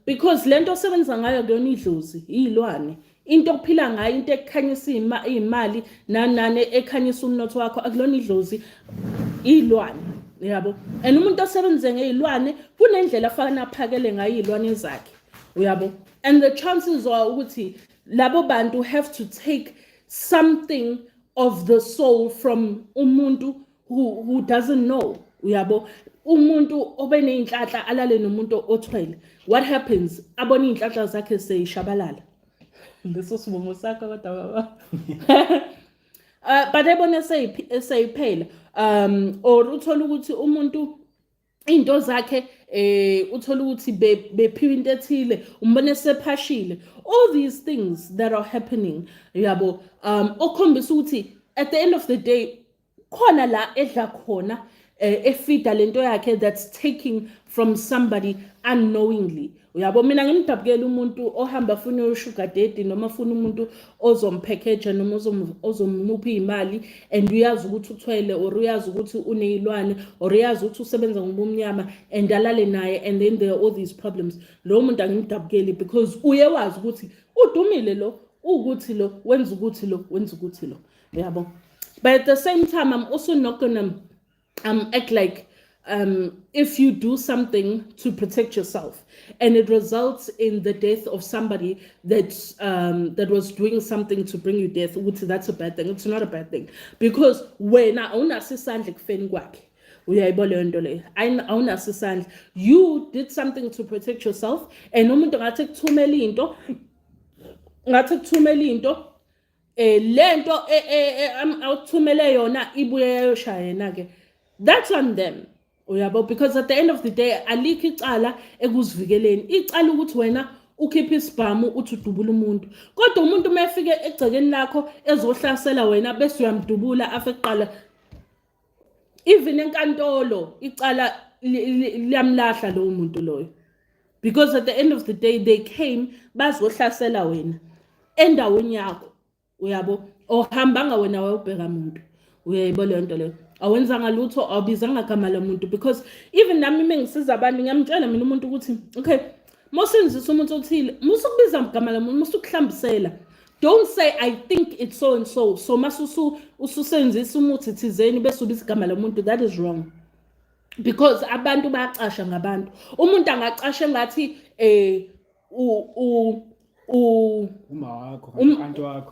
Because lento osebenza ngayo kuyona idlozi, iyilwane. Into okuphila ngayo, into ekhanyisa imali nanane ekhanyisa umnotho wakho, akulona idlozi, iyilwane. And umuntu osebenze ngezilwane kunendlela afana aphakele ngayo izilwane zakhe. And the chances are ukuthi labo bantu have to take something of the soul from umuntu who doesn't know. Umuntu obene inhlanhla alale nomuntu othwele. What happens? Abona inhlanhla zakhe seyishabalala. Leso sibomo sakho kodwa baba. But ebona seyiphela. Or uthola ukuthi umuntu into zakhe uthola ukuthi bephiwa into ethile, umbone sephashile. All these things that are happening, okhombisa ukuthi at the end of the day khona la edla khona efida lento yakhe that's taking from somebody unknowingly. Mina ngimdabukela umuntu ohamba afuna usugar daddy noma afuna umuntu ozompackager noma ozomupha imali, and uyazi ukuthi uthwele or uyazi ukuthi unezilwane or uyazi ukuthi usebenza ngobumnyama and alale naye, and then there are all these problems. Lo muntu angimdabukeli because uyewazi ukuthi udumile lo, ukuthi lo, wenza ukuthi lo, wenza ukuthi lo. But at the same time, I'm also not gonna act like if you do something to protect yourself and it results in the death of somebody that was doing something to bring you death, that's a bad thing. It's not a bad thing, because when you did something to protect yourself, and umuntu ngathekuthumela into lento awuthumele yona ibuye yayoshaya yena ke, that's on them. Because at the end of the day alikho icala ekuzivikeleni. Icala ukuthi wena ukhiphe isibhamu uthi udubula umuntu kodwa umuntu uma efike egcekeni lakho ezohlasela wena bese uyamdubula afe kuqala even enkantolo icala liyamlahla lo muntu loyo because at the end of the day they came bazohlasela wena endaweni yakho uyabo ohambanga wena wayobheka umuntu uyayibona le nto leyo awenzanga lutho awubizanga igama lomuntu because even nami mengisiza abantu ngiyamtshela mina umuntu ukuthi okay mosenzisa umuntu othile musukubiza igama lomuntu musukuhlambisela don't say I think it's so and so so masusu ususenzisa umuthi thizeni bese ubiza igama lomuntu that is wrong because abantu bayacasha ngabantu umuntu angacasha ngathi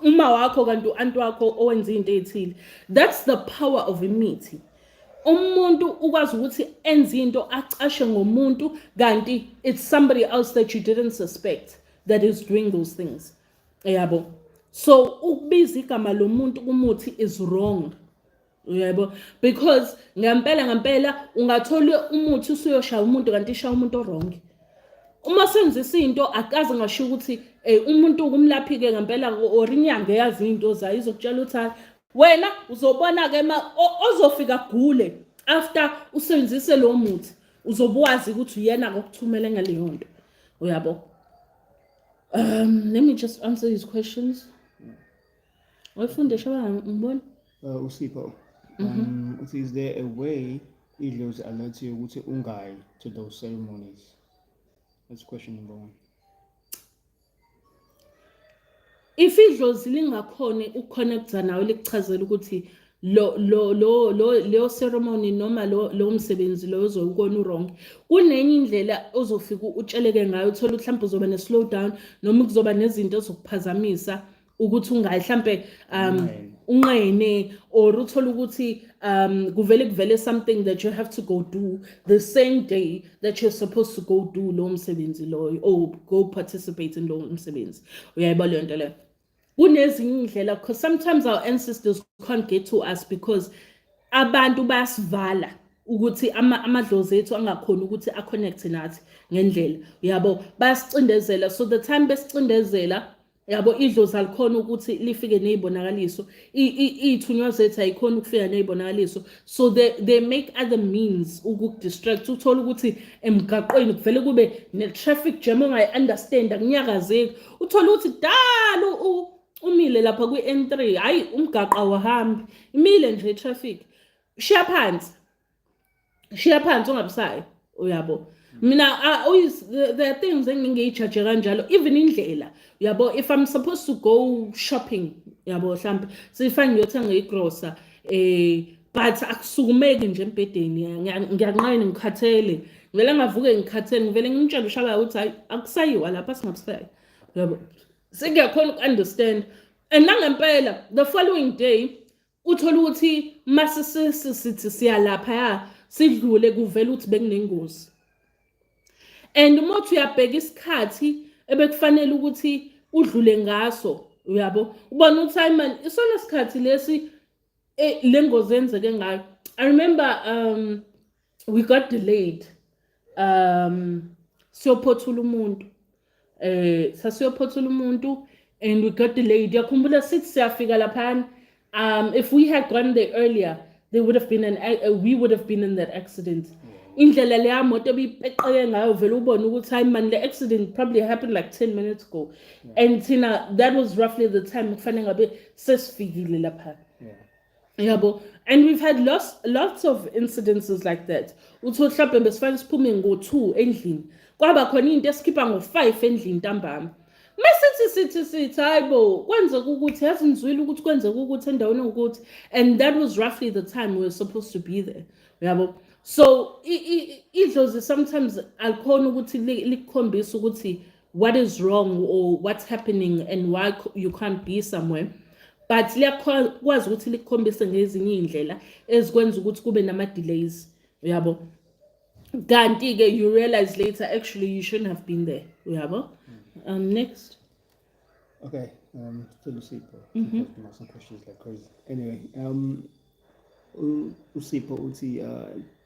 uma wakho kanti uanti wakho owenza into ezithile that's the power of imithi umuntu ukwazi ukuthi enze into acashe ngomuntu kanti it's somebody else that you didn't suspect that is doing those things yabo so ukubiza igama lomuntu kumuthi is wrong uyabo because ngempela ungathola umuthi usuyoshaya umuntu kanti ishaya umuntu wrong uma senzisa into akaze ngasho ukuthi umuntu kumlaphi ke ngempela orinyanga yazi into zayo izokutshela uthi wena uzobona ke ozofika gule after usenzise lo muthi uzobwazi ukuthi uyena ngokuthumela ngaleyo nto uyabo let me just answer these questions uyifunde shaba ngibona Usipho is there a way idlozi alert you ukuthi ungayi to those ceremonies? That's question number 1. If idlozi lingakhona ukuconnecta nawe likuchazela ukuthi lo ceremony noma lo msebenzi lo uzokona wrong kunenye indlela ozofika utsheleke ngayo uthola mhlawumbe uzoba ne slow down noma kuzoba nezinto ezokuphazamisa ukuthi ungayi mhlawumbe unqene or uthola ukuthi kuvele something that you have to go do the same day that you're supposed to go do lo msebenzi loyo or go participate in lo msebenzi uyayibona le nto leyo kunezinye indlela because sometimes our ancestors can't get to us because abantu bayasivala ukuthi amadlozi ethu angakhona ukuthi aconnect nathi ngendlela uyabo bayasicindezela so the time besicindezela yabo idlozi alikhona ukuthi lifike nezibonakaliso ithunywa zethu ayikhona ukufika nezibonakaliso so they make other means ukudistract uthola ukuthi emgaqweni kuvele kube ne traffic jam ongayi-understand akunyakazeki uthola ukuthi dala umile lapha kwi-N3 hayi umgaqo awuhambi imile nje i-traffic shiya phansi ungabusayi uyabo mina there are things engingeyijudge kanjalo even indlela yabo if I'm supposed to go shopping yabo mhlambe sifane ngiyothenga igrocer but akusukumeki nje embedeni ngiyanqayini ngikhathele ngivele ngavuke ngikhathele ngivele ngimtshela ushaka ukuthi hayi akusayiwa lapha singabusayi yabo singakhona ukunderstand and nangempela the following day uthola ukuthi masisithi siyalapha sidlule kuvela ukuthi bekunengozi and uma uthi uyabheka isikhathi ebekufanele ukuthi udlule ngaso uyabo ubona ukuthi hayi man isona isikhathi lesi lengozi yenzeke ngayo I remember we got delayed siyophothula umuntu sasiyophothula umuntu and we got delayed yakhumbula sithi siyafika lapha if we had gone there earlier we would have been in that accident indlela leya moto ebipeqeke ngayo vele ubona ukuthi hayi man the accident probably happened like 10 minutes ago and that was roughly the time kufanele ngabe sesifikile lapha yabo and we've had lots of incidences like that utho mhlawumbe besifane siphume ngo2 endlini kwaba khona into esikhipha ngo5 endlini ntambama sithi hayibo kwenzeka ukuthi yazinzwile ukuthi kwenzeka ukuthi endaweni ukuthi and that was roughly the time we were supposed to be there yabo so idlozi sometimes alikhona ukuthi likukhombisa ukuthi what is wrong or what's happening and why you can't be somewhere but liyakwazi ukuthi likukhombise ngezinye indlela ezikwenza ukuthi kube nama delays yabo kanti ke you realize later actually you shouldn't have been there yabo next okay still Usipho some questions like crazy anyway Usipho uthi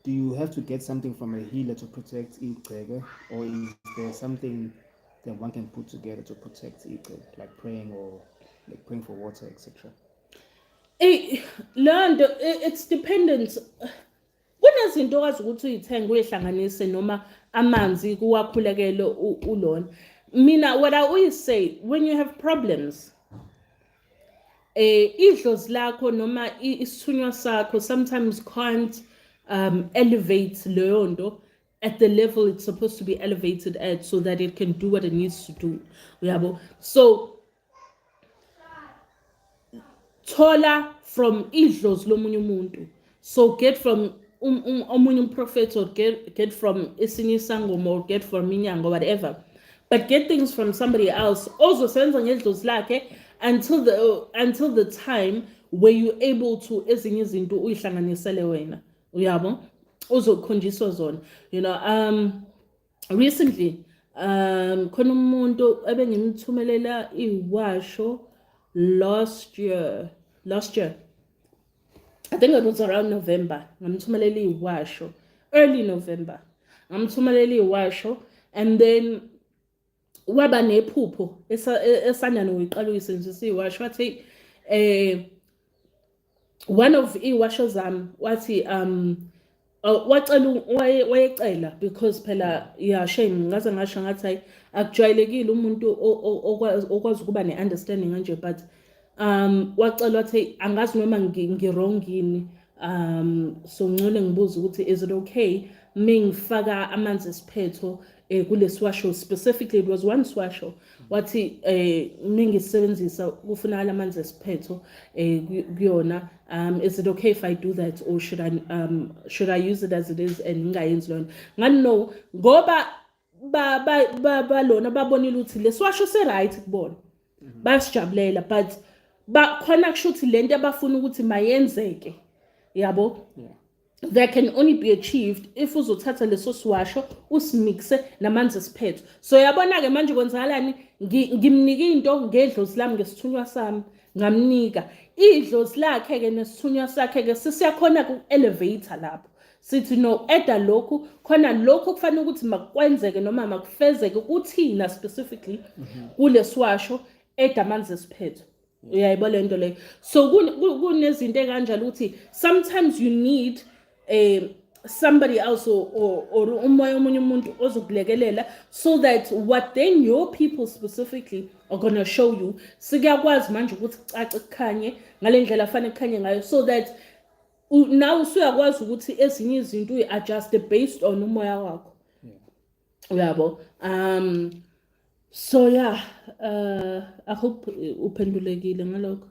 do you have to get something from a healer to protect igceke or is there something then one can put together to protect it, like praying or like praying for water, etc. Learned it's dependent. Kunezinto okwazi ukuthi uyithenge uyihlanganise noma amanzi kuwakhulekele ulona. Mina what I always say, when you have problems, idlozi lakho noma isithunywa sakho sometimes can't elevate leyo nto at the level it's supposed to be elevated at, so that it can do what it needs to do. Uyabo? So thola from idlozi lomunye umuntu. So get from omunye prophet, or get from esinye isangoma, or get from inyanga, or whatever. But get things from somebody else. Also senza ngedlozi lakhe until the time where you're able to ezinye izinto uyihlanganisele wena. Uyabo? Uzokhonjiswa zona. You know, recently khona umuntu ebengimthumelela iwasho last year. I think it was around November. Ngamthumelela iwasho early November. Ngamthumelela iwasho, and then waba nephupho esana noyiqala uyisebenzisa iwasho wathi one of iwasho zami wathi wacela wayecela, because phela shame ngaze ngasho ngathi akujwayelekile umuntu okwazi ukuba ne-understanding kanje, but wacela wathi angazi noma ngirongini, so ngcole ngibuza ukuthi is it okay mengifaka amanzi esiphetho kulesiwasho. Specifically it was one swasho wathi mengisebenzisa kufunakala amanzi esiphetho kuyona, is it okay if I do that, or should I use it as it is and ngingayenzi lona? Ngani no, ngoba balona babonile ukuthi leswasho se right kubona, basijabulela, but khona kusho ukuthi lento abafuna ukuthi mayenzeke, yabo, that can only be achieved if uzothatha leso siwasho usimixe namanzi esiphetho. So yabona ke manje kwenzakalani, ngimnika into ngedlozi lami ngesithunywa sami, ngamnika idlozi lakhe ke nesithunywa sakhe ke sisiyakhona ku elevator lapho. Sithi no, eda lokhu khona lokho kufanele ukuthi makwenzeke noma makufezeke kuthina specifically kulesiwasho eda amanzi esiphetho. Uyayibona lento leyo. So kunezinto ekanjalo ukuthi sometimes you need somebody else or umoya omunye umuntu ozokulekelela, so that what then your people specifically are going to show you sikuyakwazi manje ukuthi cace kukhanye ngale ndlela afanele kukhanye ngayo, so that now usuyakwazi ukuthi ezinye izinto uyi-adjust based on umoya wakho. Uyabo? So yeah, I hope uphendulekile ngalokho.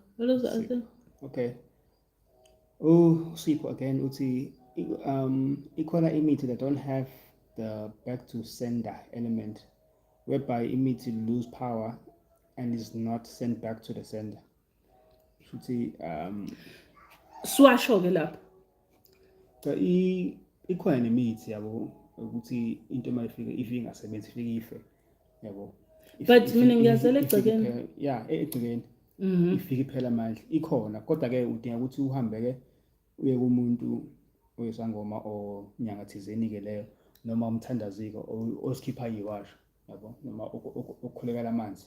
Okay. Sipho again uthi ikhona imithi that don't have the back to sender element, whereby imithi lose power and is not sent back to the sender. Shuthi swasho ke lapho. Ikhona nemithi yabo ukuthi into mayifika ingasebenzi ifike ife, yabo. But mina ngiyazela egcekeni. Yeah, egcekeni. Ifike iphela manje ikhona, kodwa ke udinga ukuthi uhambe ke uye kumuntu oyisangoma o nyanga thizeni ke leyo, noma umthandaziko osikhipha iwasho, yabo, noma okukhulekela amanzi,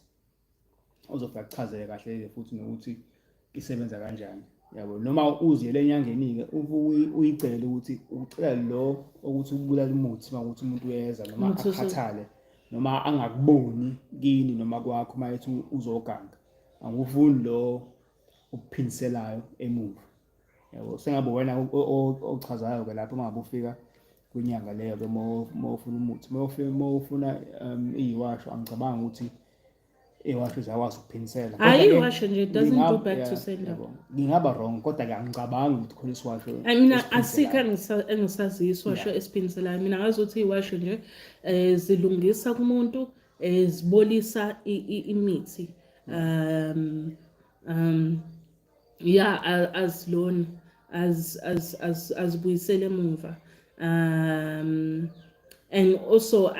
ozofika kuchazele kahle futhi nokuthi isebenza kanjani, yabo. Noma uziyele enyangeni ke uyicela ukuthi ucela lo ukuthi ubulala umuthi makuthi umuntu uyeza noma akhathale noma angakuboni kini noma kwakho mayethi uzoganga, angufuni lo ukuphindiselayo emuva, yabo. Sengabe wena ochazayo ke lapho mangabe ufika kunyanga leyo ke mawufuna umuthi, mawufuna iwasho, angicabanga ukuthi iwasho zakwazi ukuphindisela. Iwasho nje doesn't go back to sender. Ngingaba wrong, kodwa ke angicabanga ukuthi khona isiwasho. Mina asikho engisaziyo isiwasho esiphindiselayo. Mina ngazi ukuthi iwasho nje zilungisa kumuntu, zibolisa imithi. Yeah, as lona as buyisele emuva. And also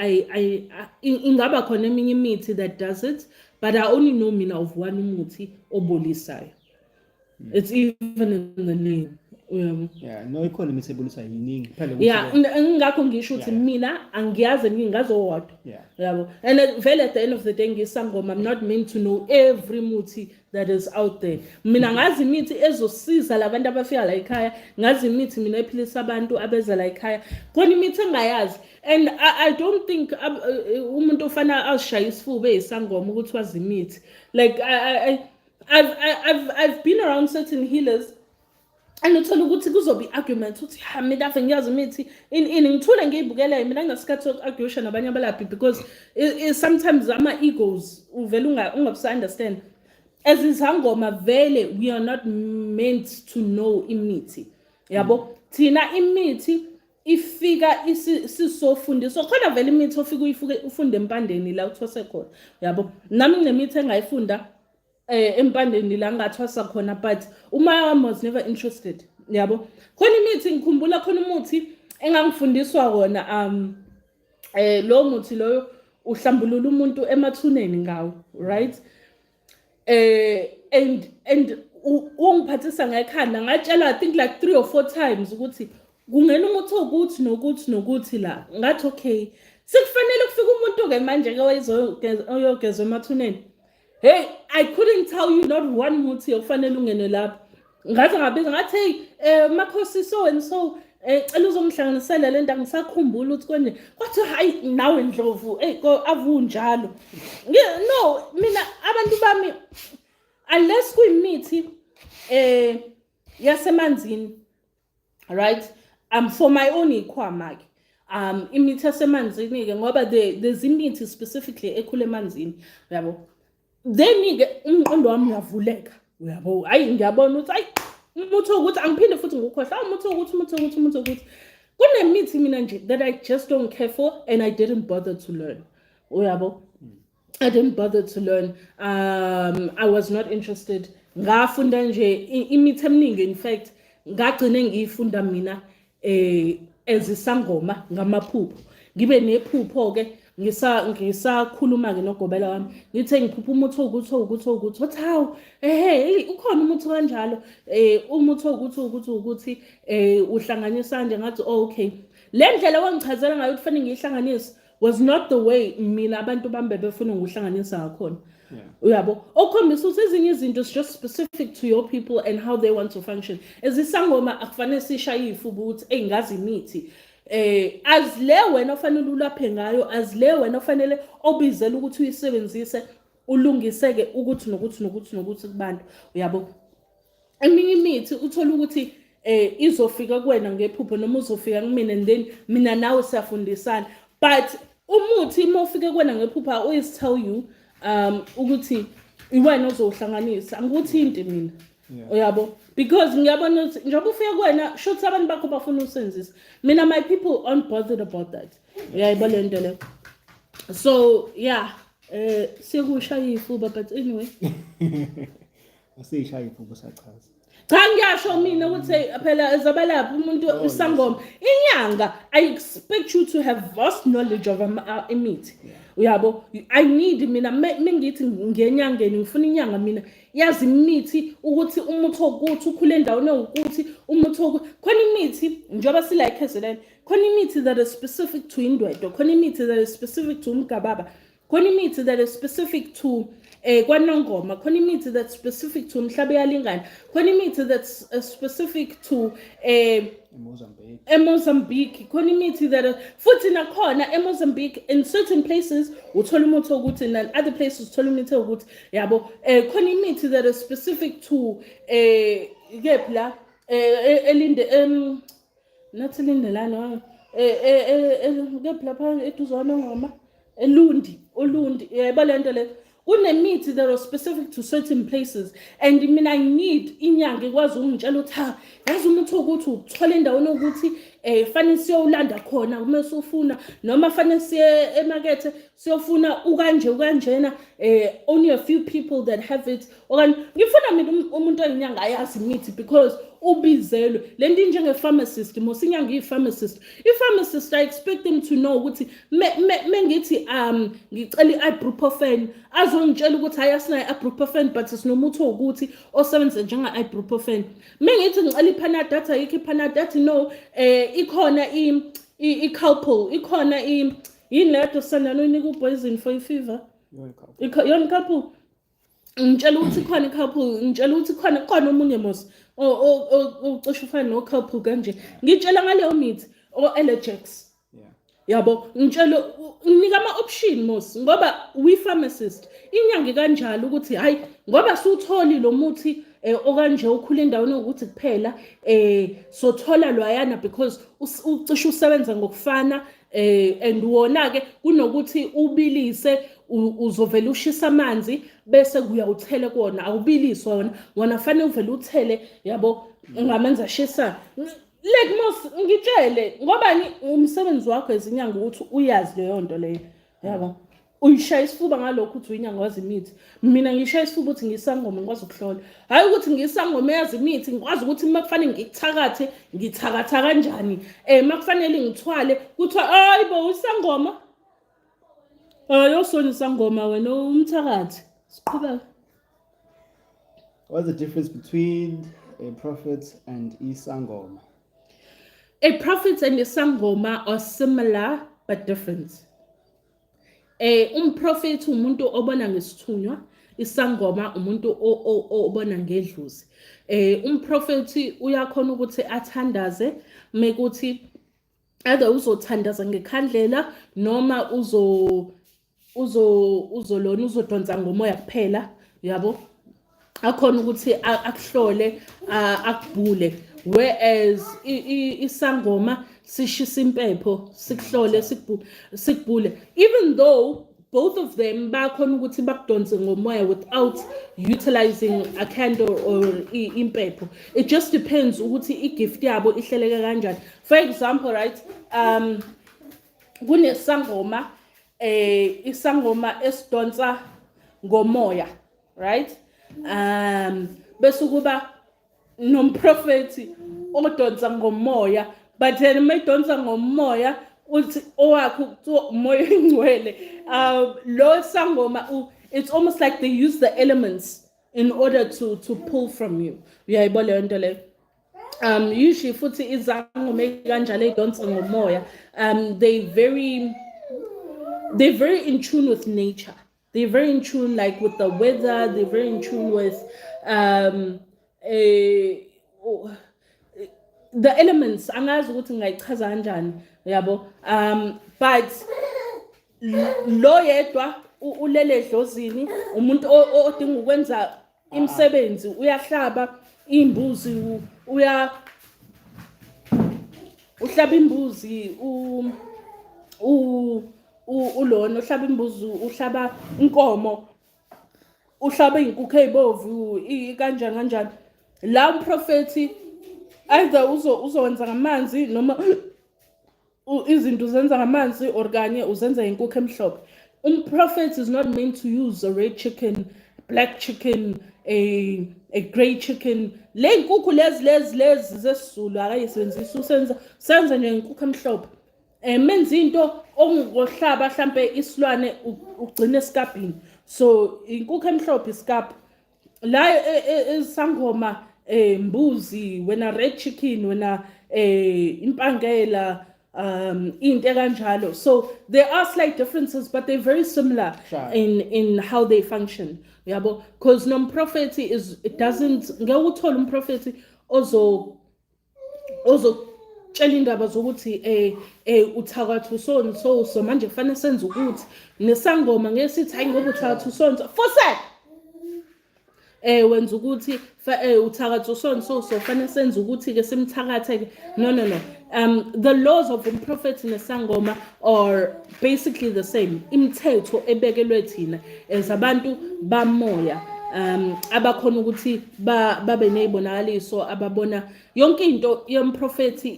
ingaba khona eminye imithi that does it, but I only know mina of one umuthi obolisayo. It's even in the name, yeah no ikhona imithi ebonisa yiningi kuphela yeah ngakho ngisho ukuthi mina angiyazi ngingazowodwa yabo and vele at the end of the day ngisangoma I'm not meant to know every muthi that is out there mina ngazi imithi ezosiza labantu abafika la ekhaya ngazi imithi mina ephilisa abantu abeza la ekhaya khona imithi engayazi and I don't think umuntu ofana azishaya isifuba esangoma ukuthi wazi imithi like I've been around certain healers and uthola ukuthi kuzobe argument uthi ha mina ave ngiyazi imithi ini ngithule ngiyibukela mina ngingasikhathi argution nabanye abalaphi because sometimes ama egos uvela ungabusa-understand as izangoma vele we are not meant to know imithi yabo thina imithi ifika sisofundiswa khona vele imithi ofika ufunde empandeni la uthwase khona yabo nami nginemithi engayifunda empandeni la ngathwasa khona but uma was never interested yabo khona imithi ngikhumbula khona umuthi engangifundiswa wona lo muthi loyo uhlambulula umuntu emathuneni ngawo right and ungiphathisa ngekhanda ngatshela I think like 3 or 4 times ukuthi kungena umuthi ukuthi nokuthi la ngathi okay sikufanele kufika umuntu ke manje ke oyogeza emathuneni hey I couldn't tell you not one muthi ofanele ungene lapha ngathi ngabiza ngathi hey Makhosi so and so cela uzongihlanganisela lento angisakhumbula ukuthi konje kwathi hayi nawe Ndlovu avunjalo no mina abantu bami unless kuyimithi yasemanzini right for my own ikhwama ke imithi yasemanzini ke ngoba there's imithi specifically ekhule emanzini yabo then ke umqondo wami uyavuleka uyabo hayi ngiyabona ukuthi hayi umuthi ukuthi angiphinde futhi ngukhohla umuthi ukuthi kunemithi mina nje that I just don't care for and I didn't bother to learn uyabo I didn't bother to learn I was not interested ngafunda nje imithi eminingi in fact ngagcine ngiyifunda mina ezisangoma ngamaphupho ngibe nephupho ke ngisakhuluma ke nogobela wami ngithe ngiphupha umuthi ukuthi wathi hawu ukhona umuthi kanjalo umuthi ukuthi uhlanganisa nje ngathi okay le ndlela wangichazela ngayo kufanele ngihlanganise was not the way mina abantu bambe befuna ukuhlanganisa ngakhona uyabo okhombisa ukuthi ezinye izinto is just specific to your people and how they want to function ezisangoma akufanele sishaye ifuba ukuthi engazi imithi as le wena ofanele ulaphe ngayo as le wena ofanele obizela ukuthi uyisebenzise ulungiseke ukuthi nokuthi kubantu uyabo eminye imithi uthola ukuthi izofika kuwena ngephupho noma uzofika kumina and then mina nawe siyafundisana but umuthi uma ufike kuwena ngephupho I always tell you ukuthi iwena ozohlanganisa angikuthi into mina uyabo because ngiyabona ukuthi njengoba ufike kuwena shothi abantu bakho bafuna usenzisa mina my people aren't bothered about that uyayibona lento le so yeah sekushaya ifuba but anyway asishaya ifuba sachaza cha ngiyasho mina ukuthi phela ezabalapha umuntu usangoma inyanga I expect you to have vast knowledge of imithi uyabo I need mina mengithi ngenyangeni ngifuna inyanga mina yazi imithi ukuthi umuthi ukuthi ukhule endaweni ukuthi umuthi khona imithi njoba sila eKZN khona imithi that is specific to indwedo khona imithi that is specific to umgababa khona imithi that is specific to kwanongoma khona imithi that's specific to mhlabe yalingana khona imithi that's specific to eMozambique khona imithi that futhi nakhona eMozambique in certain places uthola umuthi ukuthi and other places uthola imithi ukuthi yabo khona imithi that is specific to kepla elinde not elinde lana kepla pha eduzwana ngoma ulundi yebo lento le kunemithi that are specific to certain places and mina I need inyanga ikwazi ungitshela ukuthi ha yazi umuthi ukuthi uthola endaweni ukuthi fanele siyolanda khona uma usufuna noma fanele siye emakethe siyofuna ukanjena only a few people that have it okanye ngifuna mina umuntu oyinyanga ayazi imithi because ubizelwe lento njenge pharmacist mosinyanga i-pharmacist I expect them to know ukuthi mengithi ngicela ibuprofen azongitshela ukuthi ayasina ibuprofen but sinomuthi ukuthi osebenza njenga ibuprofen mengithi ngicela ipanadol ayikho ipanadol no ikhona i-calpol ikhona yini leyo sandana unika upoison for i-fever yona calpol ngitshela ukuthi khona i-calpol ngitshela ukuthi khona omunye mos ocishe ufana no-calpol kanje ngitshela ngaleyo mithi o-allergex yabo ngitshela nginika ama-option mos ngoba we-pharmacist inyanga kanjalo ukuthi hayi ngoba sutholi lo muthi okanje ukhula endaweni ukuthi kuphela sothola lwayana because ucishe usebenza ngokufana and wona ke kunokuthi ubilise uzovela ushisa amanzi bese kuyawuthele kuona awubiliswa wona fanele uvela uthele yabo ngamanzi ashisa like mos ngitshele ngoba umsebenzi wakho ezinyanga ukuthi uyazi leyo nto leyo yabo uyishaya isifuba ngalokho ukuthi uyinyanga wazi imithi mina ngishaya isifuba ukuthi ngisangoma ngikwazi ukuhlola hayi ukuthi ngisangoma yazi imithi ngikwazi ukuthi makufanele ngithakatha kanjani makufanele ngithwale kuthiwa hayibo usangoma yosona isangoma wena umthakathi siqhubeka. What's the difference between a prophet and isangoma? A prophet and a sangoma are similar but different. Prophet umuntu obona ngesithunywa, isangoma umuntu obona ngedluzi. Prophet uyakhona ukuthi athandaze mekuthi either uzothandaza ngekhandlela noma uzodonsa ngomoya kuphela yabo akhona ukuthi akuhlole akubhule whereas isangoma sishisa impepho sikuhlole sikubhule even though both of them bakhona ukuthi bakudonse ngomoya without utilizing a candle or impepho. It just depends ukuthi igift yabo ihleleke kanjani. For example, right, kunesangoma isangoma esidonsa ngomoya, right? Bese kuba nomprofeti odonsa ngomoya, but then mayidonsa ngomoya uthi owakho kuthiwa umoya ingcwele. Lo sangoma it's almost like they use the elements in order to pull from you. Uyayibona leyo nto leyo. Usually futhi izangoma kanjalo edonsa ngomoya they're very in tune with nature. They're very in tune like with the weather, they're very in tune with the elements. Angazi ukuthi ngayichaza kanjani yabo. But lo yedwa ulele edlozini umuntu odinga ukwenza imisebenzi uyahlaba imbuzi uhlaba imbuzi ulona uhlaba imbuzi uhlaba inkomo uhlaba inkukhu ezibovu kanjani la umprofeti either uzowenza ngamanzi noma izinto uzenza ngamanzi or kanye uzenza inkukhu emhlophe. Prophet is not meant to use a red chicken, black chicken, a grey chicken. Le inkukhu lezi zesizulu akayisebenzisa senza nje inkukhu emhlophe. Menza into ongohlaba mhlambe isilwane ugcina esikapini. So inkukhu emhlophe isikapa. La isangoma mbuzi wena red chicken wena impangela into kanjalo. So there are slight differences but they're very similar in how they function yabo because non-prophet it doesn't ngawuthola umprofeti ozo tshela indaba zokuthi uthakatha so manje kufanele senze ukuthi nesangoma ngesithi hayi ngoba uthakatha usonto fose wenza ukuthi uthakatha usonto so kufanele senze ukuthi ke simthakathe no the laws of prophet nesangoma are basically the same. Imithetho ebekelwe thina as abantu bamoya abakhona ukuthi babe nezibonakaliso ababona yonke into yomprofeti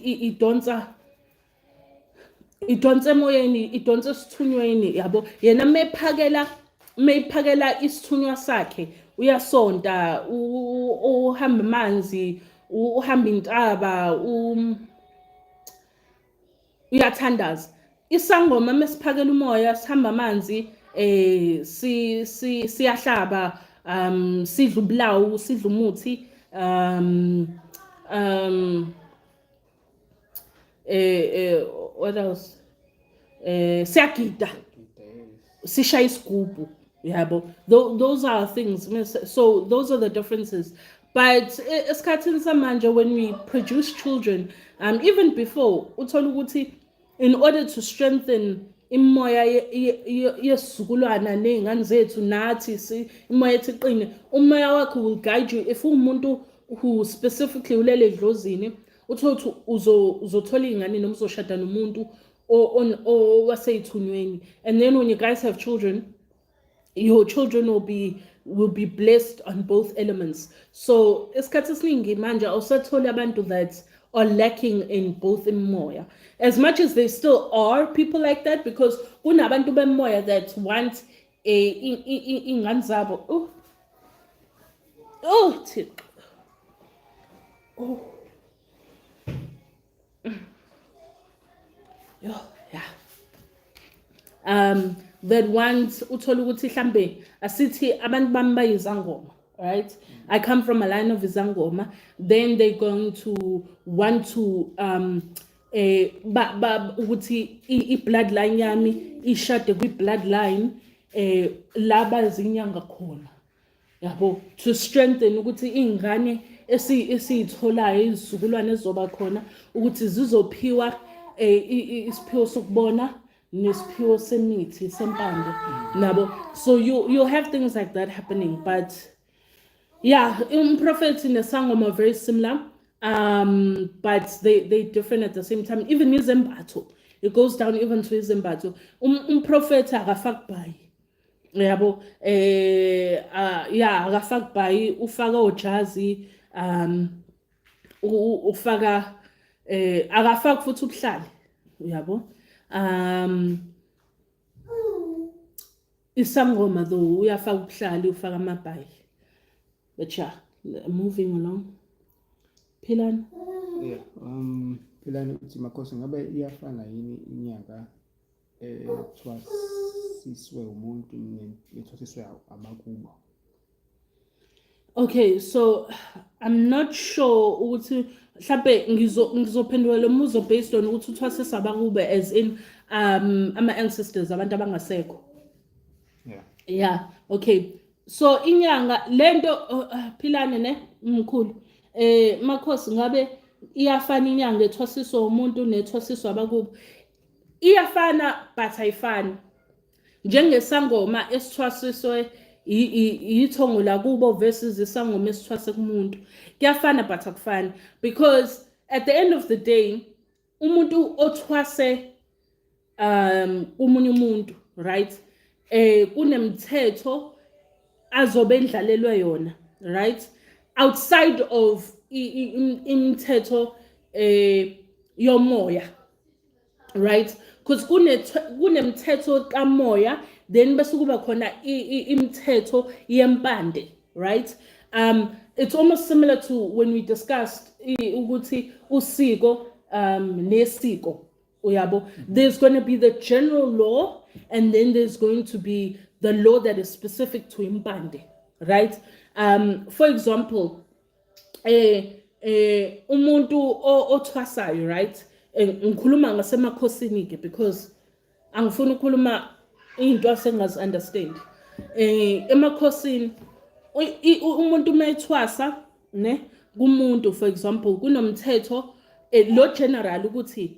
idonsa emoyeni, idonsa esithunyweni, yabo. Yena meyiphakela isithunywa sakhe, uyasonta, uhamba amanzi, uhamba intaba, uyathandaza. Isangoma mesiphakela umoya, sihamba amanzi, siyahlaba, sidla ubulawu, sidla umuthi, what else? Siyagida, sishaya isigubhu, yabo. Those are things. So those are the differences. But esikhathini samanje, when we produce children, even before, uthola ukuthi in order to strengthen imoya yesizukulwana nezingane zethu nathi imoya ethi iqine, umoya wakho will guide you. If umuntu who specifically ulele edlozini, uthola ukuthi uzothola ingane noma uzoshada nomuntu owaseyithunyweni. And then when you guys have children, your children will be blessed on both elements. So esikhathi esiningi manje awusatholi abantu that are lacking in both imoya. As much as there still are people like that, because kunabantu bemoya that want ingane zabo. That wants uthola ukuthi mhlambe asithi abantu bami bayizangoma, right? I come from a line of izangoma. Then they're going to want to ukuthi i-bloodline yami ishade kwi-bloodline laba zinyanga khona, yabo, to strengthen ukuthi ingane esiyitholayo izizukulwane ezoba khona ukuthi zizophiwa isiphiwo sokubona nesiphiwo semithi sempande, nabo. So you have things like that happening. But yeah, prophet and the sangoma are very similar, but they different at the same time. Even izembatho, it goes down even to izembatho. Prophet akafak bayi, yabo. Yeah, akafak bayi, ufaka ojazi, ufaka akafak futhi ubuhlali, yabo. Isangoma though uyafaka ubuhlali, ufaka amabhayi. But yeah, moving along. Philani? Yeah, Philani uthi Makhosi ngabe iyafana yini inyanga ethwasiswe umuntu nethwasiswe abakubo? Okay, so I'm not sure ukuthi mhlawumbe ngizophendula lo muzo based on ukuthi uthwasisa abakube as in ama ancestors, abantu abangasekho. Yeah, okay. So inyanga lento Philane ne mkhulu Makhosi ngabe iyafana inyanga ethwasiswa umuntu nethwasiswa abakubo? Iyafana but ayifani. Njengesangoma esithwasiswe ithongo lakubo versus isangoma esithwase kumuntu, kuyafana but akufani, because at the end of the day umuntu othwase umunye umuntu, right, kunemthetho azobe endlalelwe yona, right, outside of imithetho yomoya, right, because kunemthetho kamoya, then bese kuba khona imithetho yempande, right. It's almost similar to when we discussed ukuthi usiko nesiko, uyabo. There's going to be the general law, and then there's going to be the law that is specific to impande, right. For example, umuntu othwasayo, right, ngikhuluma ngaseMakhosini ke because angifuni ukukhuluma into asengazi understand. EMakhosini umuntu mayithwasa ne kumuntu, for example, kunomthetho lo general ukuthi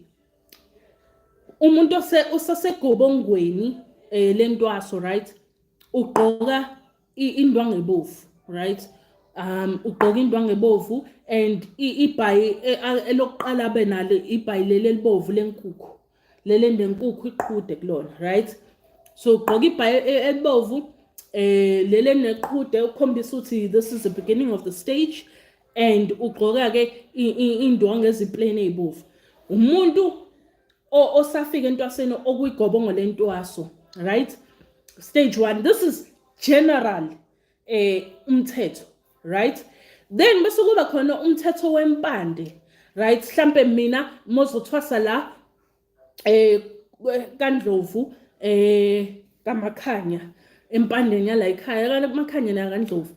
umuntu osasegobongweni lentwaso, right, ugqoka indwangu ebovu, right, ugqoka indwangu ebovu, and ibhayi elokuqala benalo ibhayi leli elibovu lenkukhu, lele ndenkukhu iqhude kulona, right. So ugqoka ibhayi elibovu, lele neqhude ukhombisa ukuthi this is the beginning of the stage, and ugqoka ke indwangu eziplane ezibovu. Umuntu osafika entwaseni okuyigobongo lentwaso, right? Stage 1. This is general umthetho, right? Then bese kuba khona umthetho wempande, right? Mhlambe mina mozothwasa la kaNdlovu kaMakhanya empandeni yala ekhaya kaMakhanya na kaNdlovu.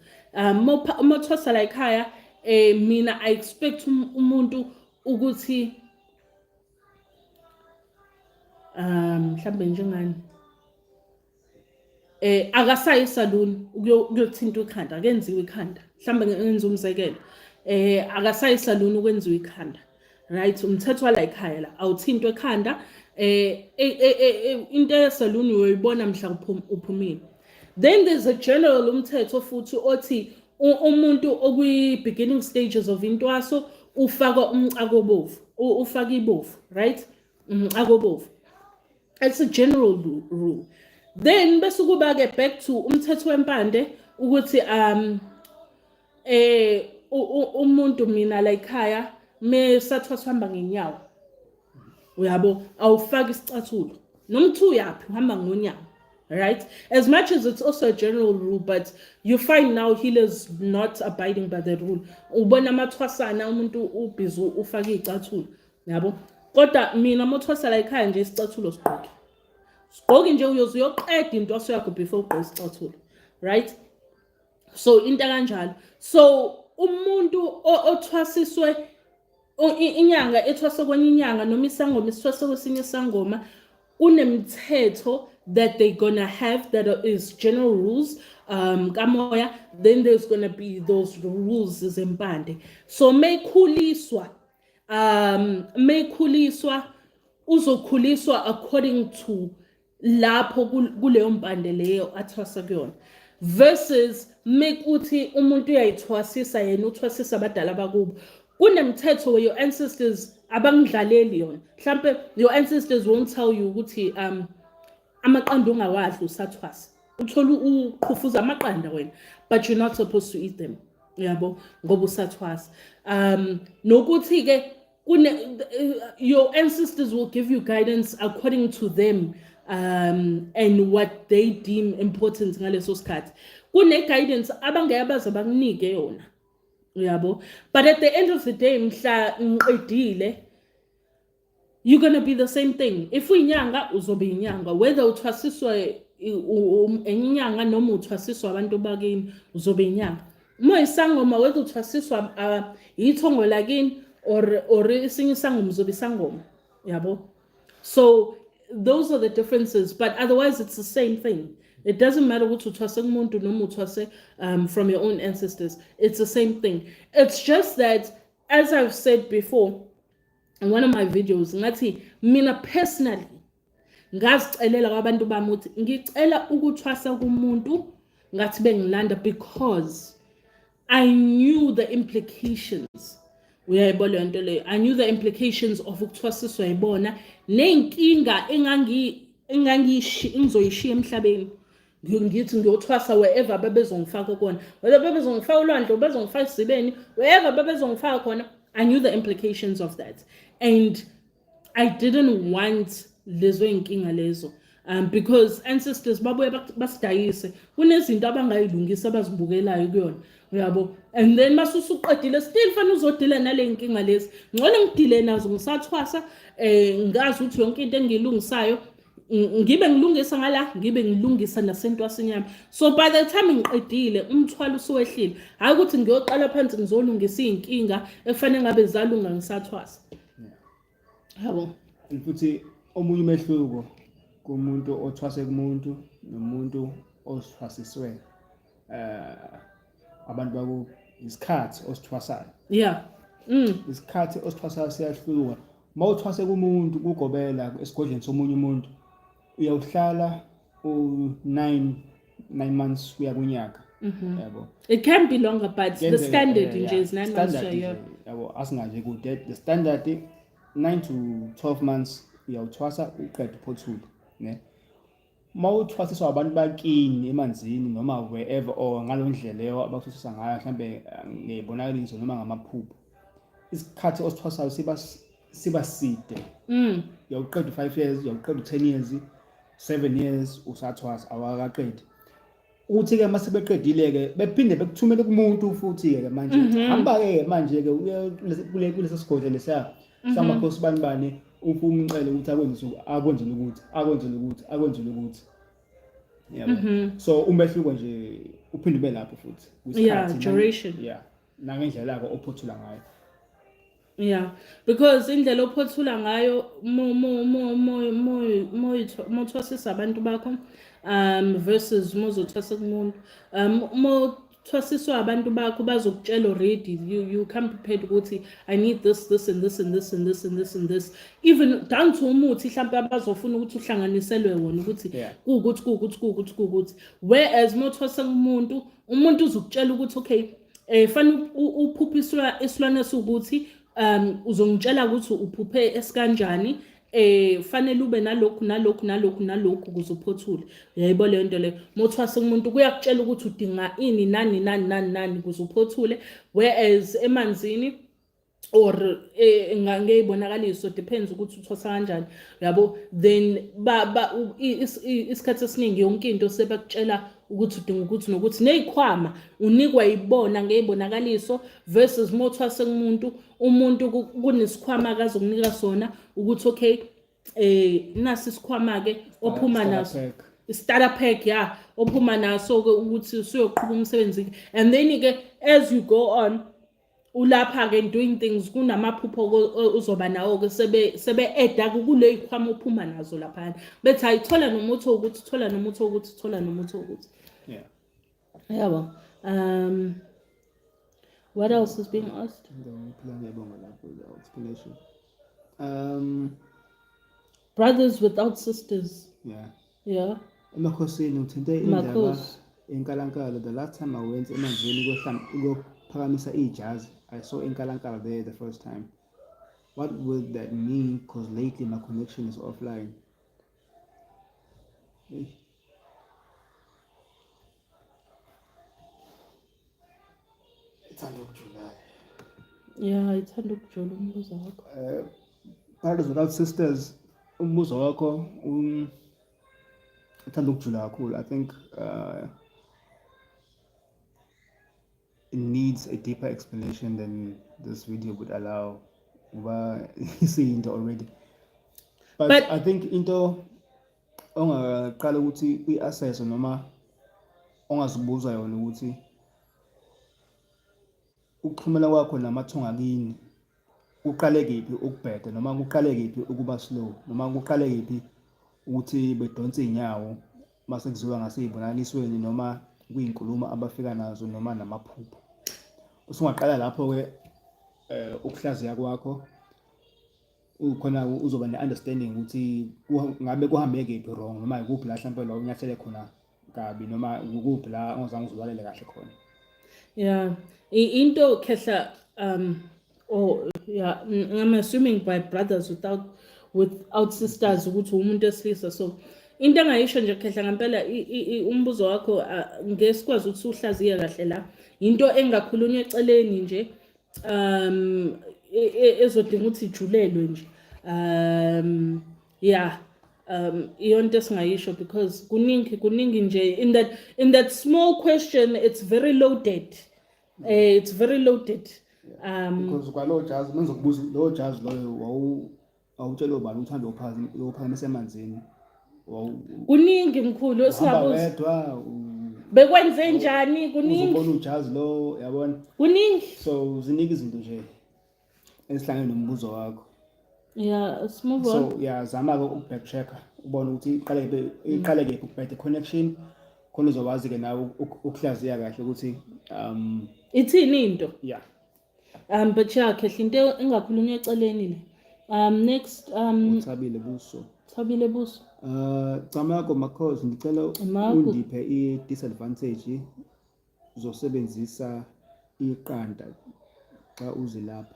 Mothwasa la ekhaya mina I expect umuntu ukuthi mhlambe njengani akasayi esaluni ukuyothinta ikhanda, akenziwe ikhanda, mhlambe ngenza umzekelo akasayi esaluni ukwenziwa ikhanda, right? Umthetho wala ekhaya la awuthintwe ekhanda, into yesaluni uyoyibona mhla uphumile. Then there's a general umthetho futhi othi umuntu okwi beginning stages of intwaso ufaka umcako obovu, ufaka ibovu, right? Umcako obovu. It's a general rule. Then bese kuba ke back to umthetho wempande ukuthi umuntu mina la ekhaya mesathwasa hamba ngenyawo, uyabo, awufaki isicathulo noma uthi uyapi uhamba ngonyawo, right? As much as it's also a general rule, but you find now healers not abiding by the rule. Ubona amathwasana umuntu ubhizi ufaka izicathulo, yabo. Kodwa mina mothwasa la ekhaya nje isicathulo sigqoke. Sigqoke nje uyoqeda intwaso yakho before ugqoke isicathulo, right? So into kanjalo. So umuntu othwasiswe inyanga ethwasa kwenye inyanga noma isangoma esithwasa kwesinye isangoma kunemthetho that they gonna have that is general rules kamoya. Then there's gonna be those rules zempande. So mekhuliswa uzokhuliswa according to lapho kuleyo mpande leyo athwasa kuyona, versus mekuthi umuntu uyayithwasisa yena uthwasisa abadala bakubo. Kunemthetho where your ancestors abangidlaleli yona. Mhlambe your ancestors won't tell you ukuthi amaqanda ungawadli usathwasa. Uthola uqhufuza amaqanda wena, but you're not supposed to eat them. Yabo, ngoba usathwasa. Nokuthi ke your ancestors will give you guidance according to them and what they deem important ngaleso sikhathi. Kune guidance abangeke baze bakunike yona, uyabo. But at the end of the day mhla ngiqedile you're going to be the same thing. If uyinyanga uzobe inyanga, whether uthwasiswa inyanga noma uthwasiswa abantu bakini uzobe inyanga. Uma isangoma whether uthwasiswa ithongo lakini or isinye isangoma uzobe isangoma, yabo. So those are the differences, but otherwise it's the same thing. It doesn't matter what uthwase kumuntu noma uthwase from your own ancestors. It's the same thing. It's just that, as I've said before in one of my videos, ngathi mina personally ngazicelela kwabantu bami ukuthi ngicela ukuthwasa kumuntu ngathi bengilanda because I knew the implications. Uyayibona into leyo. I knew the implications of ukuthwasiswa yibona nenkinga engangizoyishiya emhlabeni. Ngithi ngiyothwasa wherever babezongifaka khona, whether babezongifaka ulwandle bezongifaka isibeni, wherever babezongifaka khona. I knew the implications of that, and I didn't want lezo inkinga lezo because ancestors babuye basidayise kunezinto abangayilungisa abazibukelayo kuyona, uyabo. And then masusuqedile still fanele uzodila nale inkinga lezi. Ngcono ngidile nazo ngisathwasa ngazi ukuthi yonke into engilungisayo ngibe ngilungisa ngala ngibe ngilungisa nasentwasini yami. So by the time ngiqedile umthwalo usuwehlile, hayi ukuthi ngiyoqala phansi ngizolungisa inkinga efanele ngabe zalunga ngisathwasa. Yabo. Futhi omunye umehluko kumuntu othwase kumuntu nomuntu osithwasiswe abantu baku isikhathi osithwasayo. Yeah. Isikhathi osithwasayo siyahluka. Mawuthwase kumuntu kugobela esigodleni somunye umuntu uyawuhlala u9 months kuya kunyaka, yabo. It can be longer, but the standard is 9 months a year. Yabo, asingaje kude the standard 9 to 12 months uyawuthwasa uqeda uphothula, ne. mawuthwasiswa abantu bakini emanzini noma wherever or ngalondlela leyo abathwasisa ngayo mhlambe ngebonakaliso noma ngamaphupho isikhathi osithwasayo siba side uyaqeda 5 years uyaqeda 10 years 7 years usathwasa awakaqedi uthi ke mase beqedile ke bephinde bekuthumele kumuntu futhi ke manje hamba ke manje ke uye kulesi sigodle lesiya samakhosi bani umcele ukuthi akwenzele ukuthi yabo so umehluko nje uphinde ube lapho futhi duration nangendlela yakho ophothula ngayo because indlela ophothula ngayo mothwasisa abantu bakho versus mozothwasa kumuntu mothwasiswa abantu bakho bazokutshela already you come prepared ukuthi I need this and this and this and this and this and this even down to umuthi mhlawumbe abazofuna ukuthi uhlanganiselwe wona ukuthi kuukuthi whereas mothwasa kumuntu umuntu uzokutshela ukuthi okay fanele uphuphiswa isilwane sokuthi uzongitshela ukuthi uphuphe esikanjani fanele ube nalokhu kuzophothula yayibo le nto le mothwasa kumuntu kuyakutshela ukuthi udinga ini nani kuzophothule whereas emanzini or ngeyibonakaliso depends ukuthi uthwasa kanjani yabo then isikhathi esiningi yonke into sebakutshela ukuthi udinga ukuthi nokuthi nezikhwama unikwa yibona ngeyibonakaliso versus mothwasa umuntu kunesikhwama akazokunika sona ukuthi okay nasi isikhwama ke ophuma naso starter pack ophuma naso ke ukuthi usuyoqhubeka umsebenzi and then ke as you go on ulapha ke doing things kunamaphupho uzoba nawo ke sebe eda kule ikhwama ophuma nazo lapha bethi ayithola nomuthi ukuthi yabo what else is being asked explanation brothers without sisters Makhosini uthinte indaba enkalankala the last time I went emanzini ukuphakamisa ijazi I saw enkalankala there the first time what would that mean because lately my connection is offline ithanda ukujula umbuzo wakho brothers without sisters umbuzo wakho ithanda ukujula kakhulu I think it needs a deeper explanation than this video would allow you see into already but I think into ongaqala ukuthi uyi-assess noma ongazibuza yona ukuthi ukuxhumela kwakho namathunga kini uqale kephi ukubheda noma uqale kephi ukuba slow noma uqale kephi ukuthi bedonse inyawo mase kuziwa ngaseyibonakalisweni noma kuyinkulumo abafika nazo noma namaphupho usungaqala lapho ke ukuhlaziya kwakho ukhona uzoba ne-understanding ukuthi ngabe kuhambe kephi wrong noma ikuphi la mhlawumbe la unyathele khona kabi noma ukuphi la ongazange uzwalele kahle khona into khehla I'm assuming by brothers without sisters ukuthi umuntu esilisa so into engayisho nje khehla ngempela umbuzo wakho ngesikwazi ukuthi uhlaziye kahle la into engakhulunywa eceleni nje ezodinga ukuthi ijulelwe nje iyonto esingayisho because kuningi nje in that small question it's very loaded because kwalo jazz menzokubuza lo jazz loyo awutshela ubani uthanda uphakamisa emanzini kuningi mkhulu esingabuza bekwenze njani kuningi uzobona ujazz lo yabona kuningi so ziningi izinto nje esihlangene nombuzo wakho let's move on so zama ke ukuback checker ubone ukuthi iqale kephi ukubheda connection khona uzowazi ke nawe ukuhlaziya kahle ukuthi ithini into but khehla into engakhulunywa eceleni le next Thabile Buso Camako Makhosi ngicela undiphe i-disadvantage zosebenzisa iqanda xa uzilapha.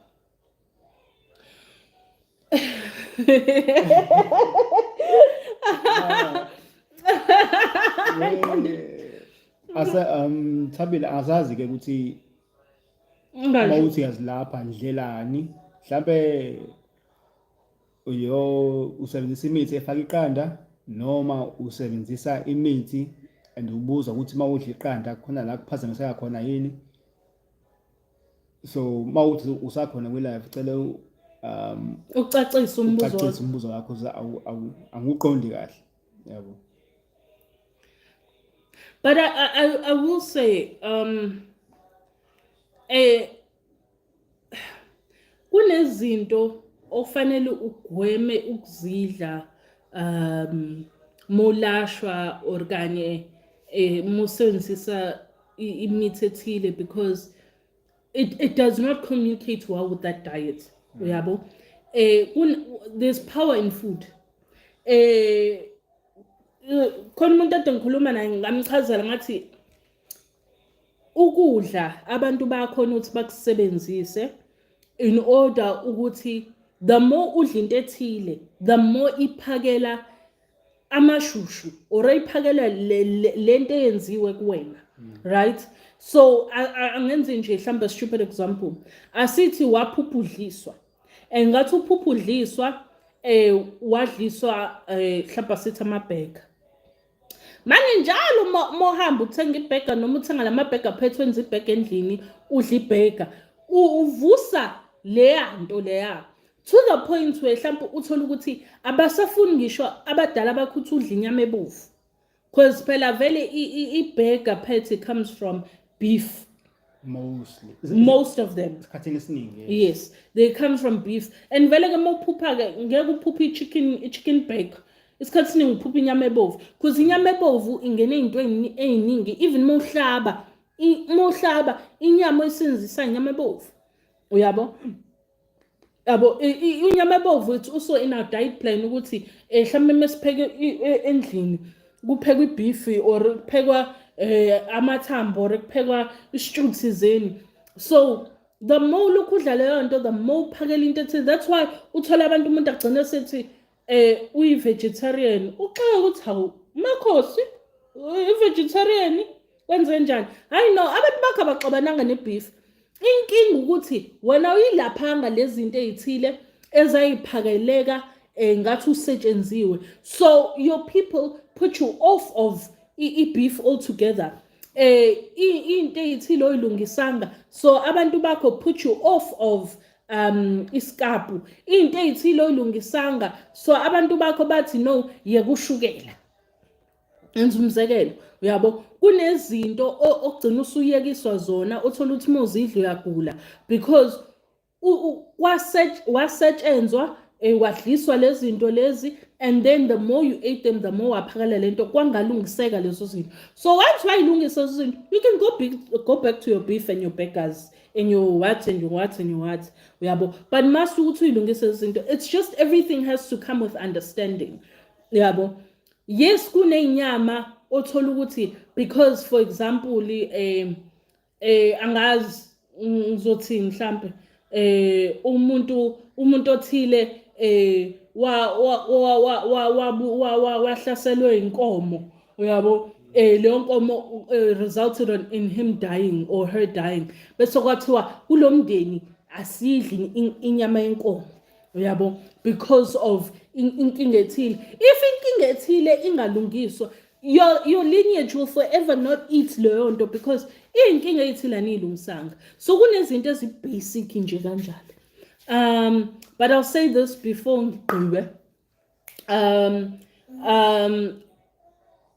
Thabile azazi ke ukuthi uma uthi yazilapha ndlelani mhlambe usebenzisa imithi efaka iqanda noma usebenzisa imithi and ubuza ukuthi uma udla iqanda khona la kuphazamiseka khona yini. So mawuthi usakhona kwi-live cela ucacisa umbuzo wakho anguqondi kahle yabo. But I will say kunezinto ofanele ugweme ukuzidla molashwa or kanye musebenzisa imithi ethile because it does not communicate well with that diet. Uyabo? There's power in food. Khona umuntu ade ngikhuluma naye ngamchazela ngathi ukudla abantu bayakhona ukuthi bakusebenzise in order ukuthi the more udla into ethile the more iphakela amashushu or iphakela lento eyenziwe kuwena, right? So angenze nje mhlawumbe stupid example asithi waphuphudliswa engathi uphuphudliswa wadliswa mhlawumbe sithi amabheka. Manje njalo mohamba uthenga ibhega noma uthenga lamabhega aphethwe enza ibhega endlini udla ibhega uvusa leya nto leya to the point where mhlawumbe uthola ukuthi abasafuni ngisho abadala bakhuthi udla inyama ebovu because phela vele ibhega phethe comes from beef most of them. Yes, they come from beef and vele ke mawuphupha ke ngeke uphuphe i-chicken bake isikhathi esiningi uphupha inyama ebovu because inyama ebovu ingene izinto eziningi even mawuhlaba inyama oyisebenzisa inyama ebovu uyabo inyama ebovu it's also in our diet plan ukuthi mhlawumbe mesipheke endlini kuphekwa ibeef or kuphekwa amathambo or kuphekwa isitew thizeni. So the more lokudla leyo nto the more uphakela into ethile. That's why uthola abantu umuntu agcina sethi uyi-vegetarian uxaka ukuthi hawu Makhosi i-vegetarian kwenze njani. Hayi no abantu bakho abaxabananga ne-beef. Inkinga ukuthi wena uyilaphanga lezi zinto ezithile ezayiphakeleka ngathi usetshenziswe. So your people put you off of beef altogether. Into ezithile oyilungisanga so abantu bakho put you off of iskapu. Into ezithile oyilungisanga so abantu bakho bathi no yekushukela. Enza umzekelo uyabo kunezinto ogcina usuyekiswa zona uthola ukuthi mozidla uyagula because wasetshenzwa wadliswa lezi zinto lezi and then the more you ate them the more waphakala lento kwangalungiseka lezo zinto. So once wayilungisa lezo zinto you can go back to your beef and your burgers and your what and your what and your what uyabo but must ukuthi uyilungisa lezo zinto. It's just everything has to come with understanding uyabo. Yes kunenyama othola ukuthi because for example angazi ngizothi mhlambe umuntu othile wahlaselwe inkomo uyabo leyo nkomo resulted in him dying or her dying bese kwathiwa kulomndeni asidli inyama yenkomo uyabo because of inkinga ethile. If inkinga ethile ingalungiswa your lineage will forever not eat leyo nto because inkinga ethile anilungisanga. So kunezinto ezibasic nje kanjalo. But I'll say this before ngigqibe.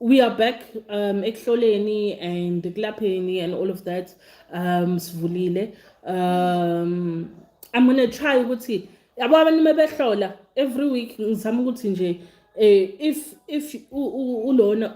We are back ekuhloleni and kulapheni and all of that. Sivulile. I'm going to try ukuthi yabo abantu mebehlola every week ngizama ukuthi nje if ulona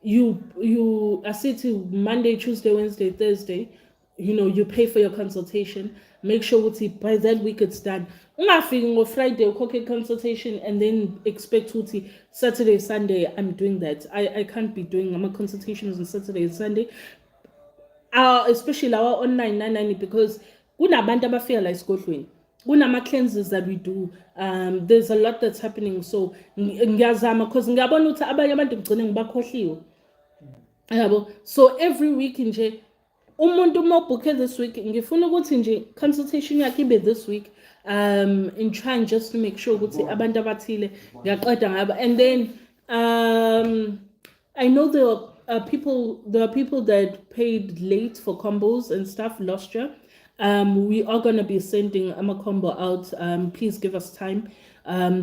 you asithi Monday, Tuesday, Wednesday, Thursday, you know, you pay for your consultation. Make sure ukuthi by that week it's done. Ungafiki ngo Friday ukhokhe consultation and then expect ukuthi Saturday, Sunday I'm doing that. I can't be doing my consultations on Saturday and Sunday. Especially our online 990 because kunabantu abafika la esigodlweni. kunama cleanses that we do. There's a lot that's happening, so ngiyazama because ngiyabona ukuthi abanye abantu ngigcine ngibakhohliwe. Yabo, so every week nje umuntu mawubhukhe this week ngifuna ukuthi nje consultation yakhe ibe this week, in trying just to make sure ukuthi abantu abathile ngiyaqeda ngabo. And then I know there are people that paid late for combos and stuff last year. We are going to be sending a combo out. Please give us time.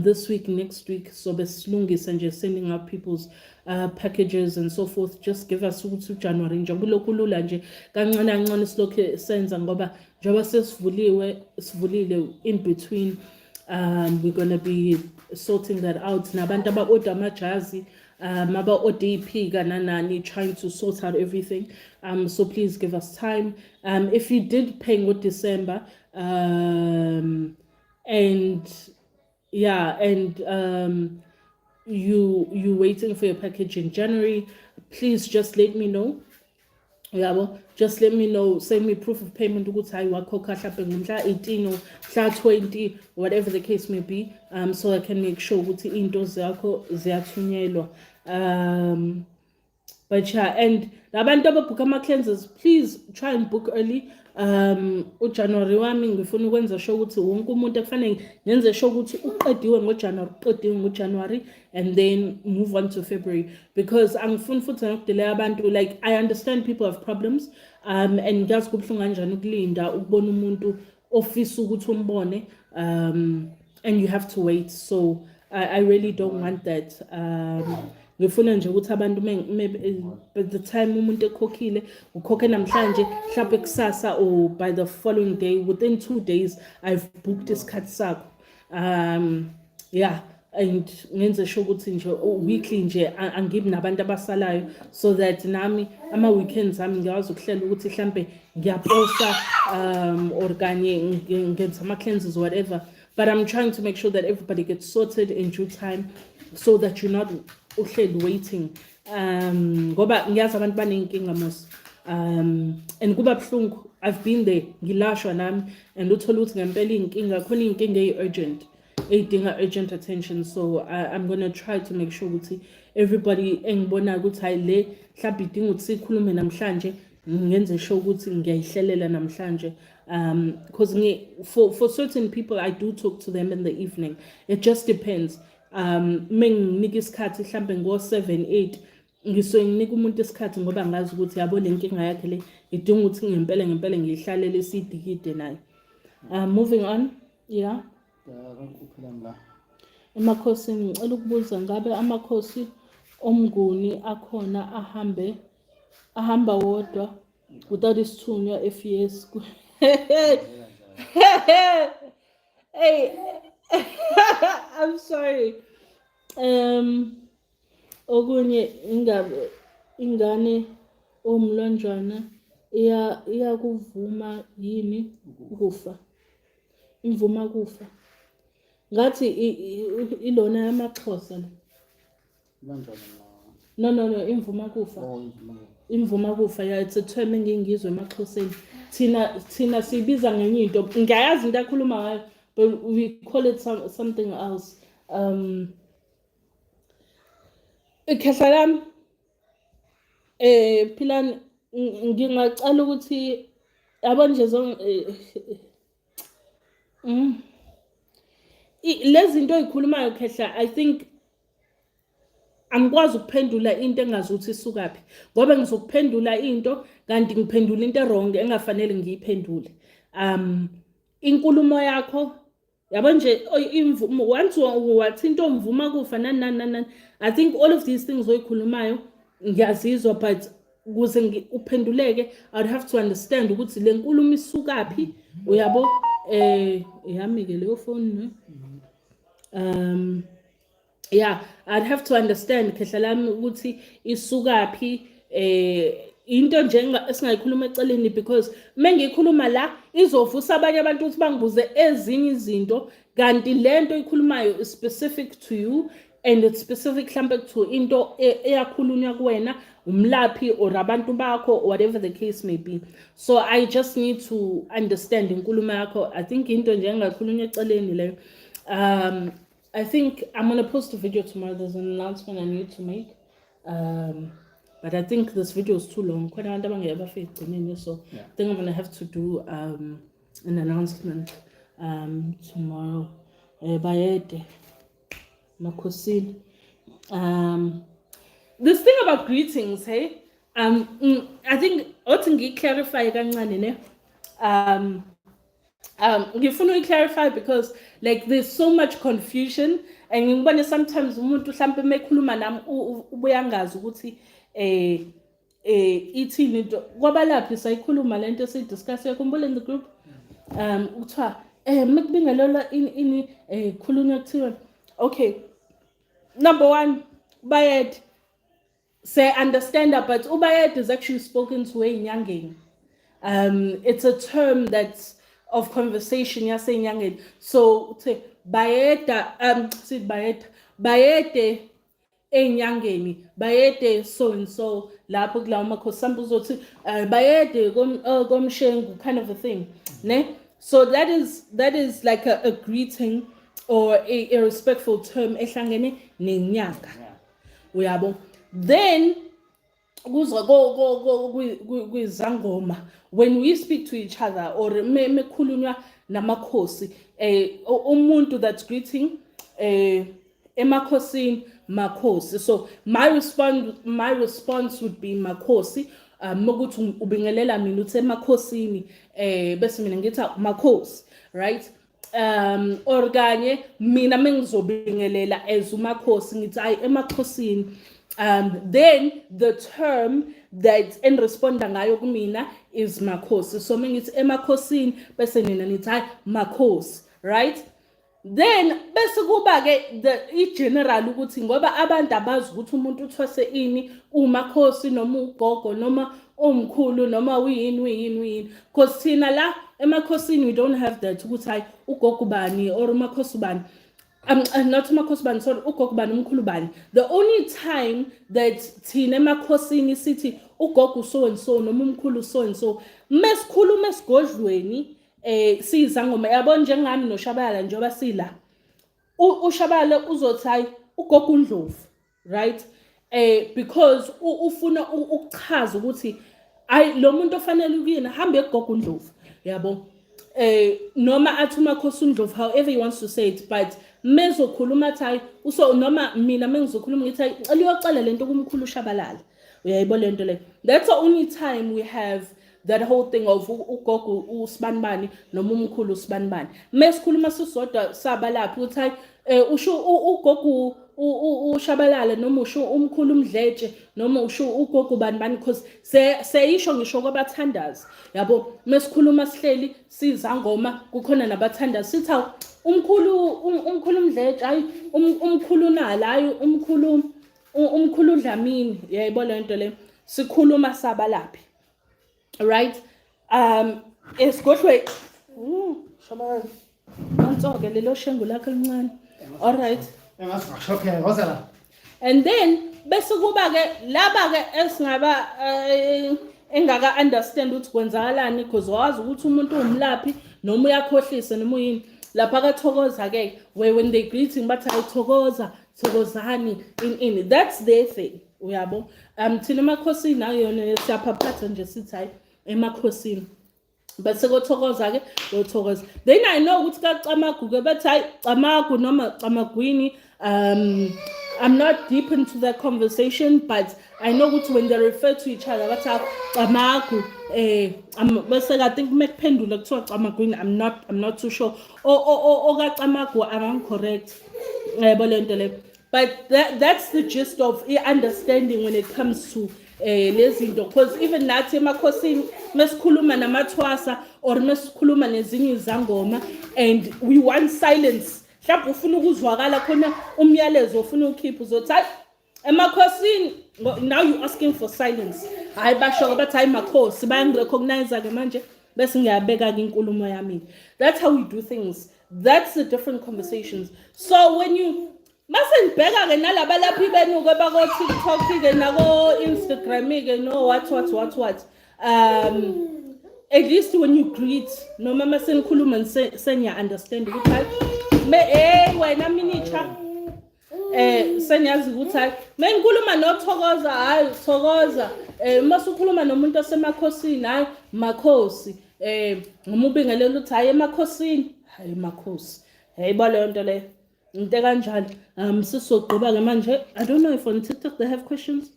This week, next week, so besilungisa and just sending out people's packages and so forth. Just give us to January. Njengoba kulula nje kancane kancane silokho senza ngoba njengoba sesivulile in between. We're going to be sorting that out. Nabantu aba-order amajazi, aba-order iphika nanani, trying to sort out everything. So please give us time. If you did pay in December, and you waiting for your package in January, please just let me know. Yeah, well, just let me know. Send me proof of payment. Ukuthi wakhokha mhlawumbe ngomhla 18 or mhla 20, whatever the case may be. So I can make sure ukuthi into zakho ziyathunyelwa. But yeah, and labantu ababhukha ama cleanses, please try and book early. January wami ngifuna ukwenza sure ukuthi wonke umuntu akufanele ngenze sure ukuthi uqediwe ngoJanuary and then move on to February, because angifuni futhi nokudelay abantu. Like, I understand people have problems, and ngiyazi kubhlungu kanjani ukulinda ukubona umuntu ofisa ukuthi umbone, and you have to wait. So I really don't want that. Ngifuna nje ukuthi abantu by the time umuntu ekhokhile ukhokhe namhlanje mhlawumbe kusasa or by the following day, within 2 days I've booked isikhathi sakho. Yeah, and ngenze sure ukuthi nje weekly nje angibi nabantu abasalayo, so that nami ama weekends ami ngiyazi ukuhlela ukuthi mhlambe ngiyaposta or kanye ngenza ama cleanses whatever, but I'm trying to make sure that everybody gets sorted in due time, so that you're not waiting. Ngoba ngiyazi abantu banenkinga mos, and kuba buhlungu. I've been there, ngilashwa nami, and uthola ukuthi ngempela inkinga khona inkinga urgent, edinga urgent attention. So I'm going to try to make sure ukuthi everybody engibona ukuthi hayi le mhlawumbe idinga ukuthi sikhulume namhlanje, ngenze sure ukuthi ngiyayihlelela namhlanje. Because for certain people I do talk to them in the evening. It just depends. Menginika isikhathi mhlambe ngo7-8 ngisuke nginika umuntu isikhathi ngoba ngazi ukuthi yabo le nkinga yakhe le idinga ukuthi ngempela ngihlalele sidikide naye. Moving on. Yeah, Makhosi ngicela ukubuza, ngabe amakhosi omnguni akhona ahamba wodwa without isithunywa FES? Hey, I'm sorry. Okunye ingane omlonjwana iyakuvuma yini ukufa? Imvuma kufa. Ngathi ilona yamaXhosa. No, imvuma kufa. Imvuma kufa, yeah, it's a term engingizwe emaXhoseni. Thina sibiza ngenye into. Ngiyayazi into akhuluma ngayo, but we call it something else. Ikhehla lami philani ngingacala ukuthi yabo nje lezi zinto ezikhulumayo khehla, I think angikwazi ukuphendula into engazuthi isukaphi, ngoba ngizokuphendula into kanti ngiphendula into wrong engafanele ngiyiphendule. Inkulumo yakho yabo nje once wathi into omvuma kufa nani. I think all of these things oyikhulumayo ngiyazizwa, but ukuze uphenduleke I would have to understand ukuthi le nkulumo isukaphi, uyabo. Yami ke leyo phone ne. Yeah, I'd have to understand khehla lami ukuthi isukaphi, into nje esingayikhuluma eceleni, because mengikhuluma la izovusa abanye abantu ukuthi bangibuze ezinye izinto, kanti lento ikhulumayo is specific to you, and it's specific mhlambe to into eyakhulunywa kuwena umlaphi or abantu bakho or whatever the case may be. So I just need to understand inkulumo yakho. I think into nje engakhulunywa eceleni leyo. I think I'm going to post a video tomorrow. There's an announcement I need to make. But I think this video is too long. So I think I'm going to have to do an announcement tomorrow. Bayede, Makhosi. This thing about greetings, hey? I think I think clarify kancane ne. Ngifuna clarify because like there's so much confusion and ngibone sometimes umuntu mhlambe mekhuluma nami ubuyangazi ukuthi ithini into kwabalaphi sayikhuluma lento sidiscuss yakhumbula in the group uthiwa mekubingelela ini khulunywa kuthiwa okay, number one, Bayed say understand that, but Ubayed is actually spoken to enyangeni. It's a term that's of conversation, you're saying young. So say Bayeta, say Bayete enyangeni, Bayete so and so, lapho kula Makhosi uzothi Bayete gomshengu, kind of a thing. Ne? So that is like a greeting or a respectful term ehlangene nenyanga. Uyabo. Then kwizangoma, when we speak to each other or mekhulunywa namakhosi, umuntu that's greeting emakhosini makhosi. So my response would be makhosi. Mokuthi ubingelela mina uthe emakhosini bese mina ngithi makhosi, right? Or kanye mina mengizobingelela as umakhosi ngithi ay emakhosini. Then the term that en responda ngayo kumina is makhosi. So mengithi emakhosini bese nina nithi ay makhosi, right? Then bese kuba ke the general ukuthi ngoba abantu abazi ukuthi umuntu uthwase ini umakhosi noma ugogo noma umkhulu noma uyini because thina la emakhosini we don't have that ukuthi hayi ugogo bani or umakhosi bani. Not umakhosi bani, sorry, ugogo bani umkhulu bani. The only time that thina emakhosini sithi ugogo so and so noma umkhulu so and so mesikhuluma esigodlweni sizangoma yabona njengami noShabalala njengoba sila uShabalala uzothi hayi ugogo uNdlovu, right? Because ufuna ukuchaza ukuthi ay lo muntu ofanele ukuyena hamba egogo uNdlovu, yabo. Noma athi umakhosi uNdlovu, however he wants to say it, but mezokhuluma athi uso noma mina mengizokhuluma ngithi ay uyocela lento kumkhulu uShabalala, uyayibona lento le. That's the only time we have that whole thing of ugogo usibanibani noma umkhulu usibanibani. Mesikhuluma sisodwa sabalaphi uthi hayi usho ugogo uShabalala noma usho umkhulu uMdletshe noma usho ugogo banibani, because seyisho ngisho kwabathandazi, yabo. Mesikhuluma sihleli sizangoma kukhona nabathandazi sithi hawu umkhulu uMdletshe hayi umkhulu nala hayi umkhulu uDlamini, yayibona lento le sikhuluma sabalaphi, right? Esigodlwe Shabalala mantsoke lelo shengu lakhe lincane. All right. And then bese kuba ke laba ke esingaba engaka understand ukuthi kwenzakalani, because wazi ukuthi umuntu umlaphi noma uyakhohlisa noma uyini. Lapha ka thokoza ke when they greeting bathi ayithokoza thokozani in that's their thing, uyabo. Thina emakhosini nayo siyaphatha nje sithi hayi emakhosini. But sekothokoza ke yothokoza. Then I know ukuthi ka Camagu ke bathi hayi Camagu noma Camagwini. I'm not deep into that conversation, but I know ukuthi when they refer to each other bathi Camagu bese I think mekuphendula kuthiwa Camagwini, I'm not too sure. O ka Camagu I'm correct. But that's the gist of understanding when it comes to lezinto, because even nathi emakhosini mesikhuluma namathwasa or mesikhuluma nezinye izangoma and we want silence, mhlawumbe ufuna ukuzwakala khona umyalezo ufuna ukhipha uzothi hayi emakhosini, now you asking for silence. Hayi basho bathi hayi makhosi bayangirecognize ke manje bese ngiyabeka ke inkulumo yami. That's how we do things. That's the different conversations. So when you Mase ngibheka ke nalaba laphi benu ke bako TikTok ke nako Instagram ke no what. At least when you greet noma mase nikhuluma senya understand ukuthi hayi wena minicha senyazi ukuthi hayi mengikhuluma noThokoza hayi Thokoza mase ukhuluma nomuntu osemakhosini hayi Makhosi noma ubingelela uthi hayi emakhosini hayi Makhosi hayibo leyo nto le into kanjalo sisogqiba ke manje I don't know if on TikTok they have questions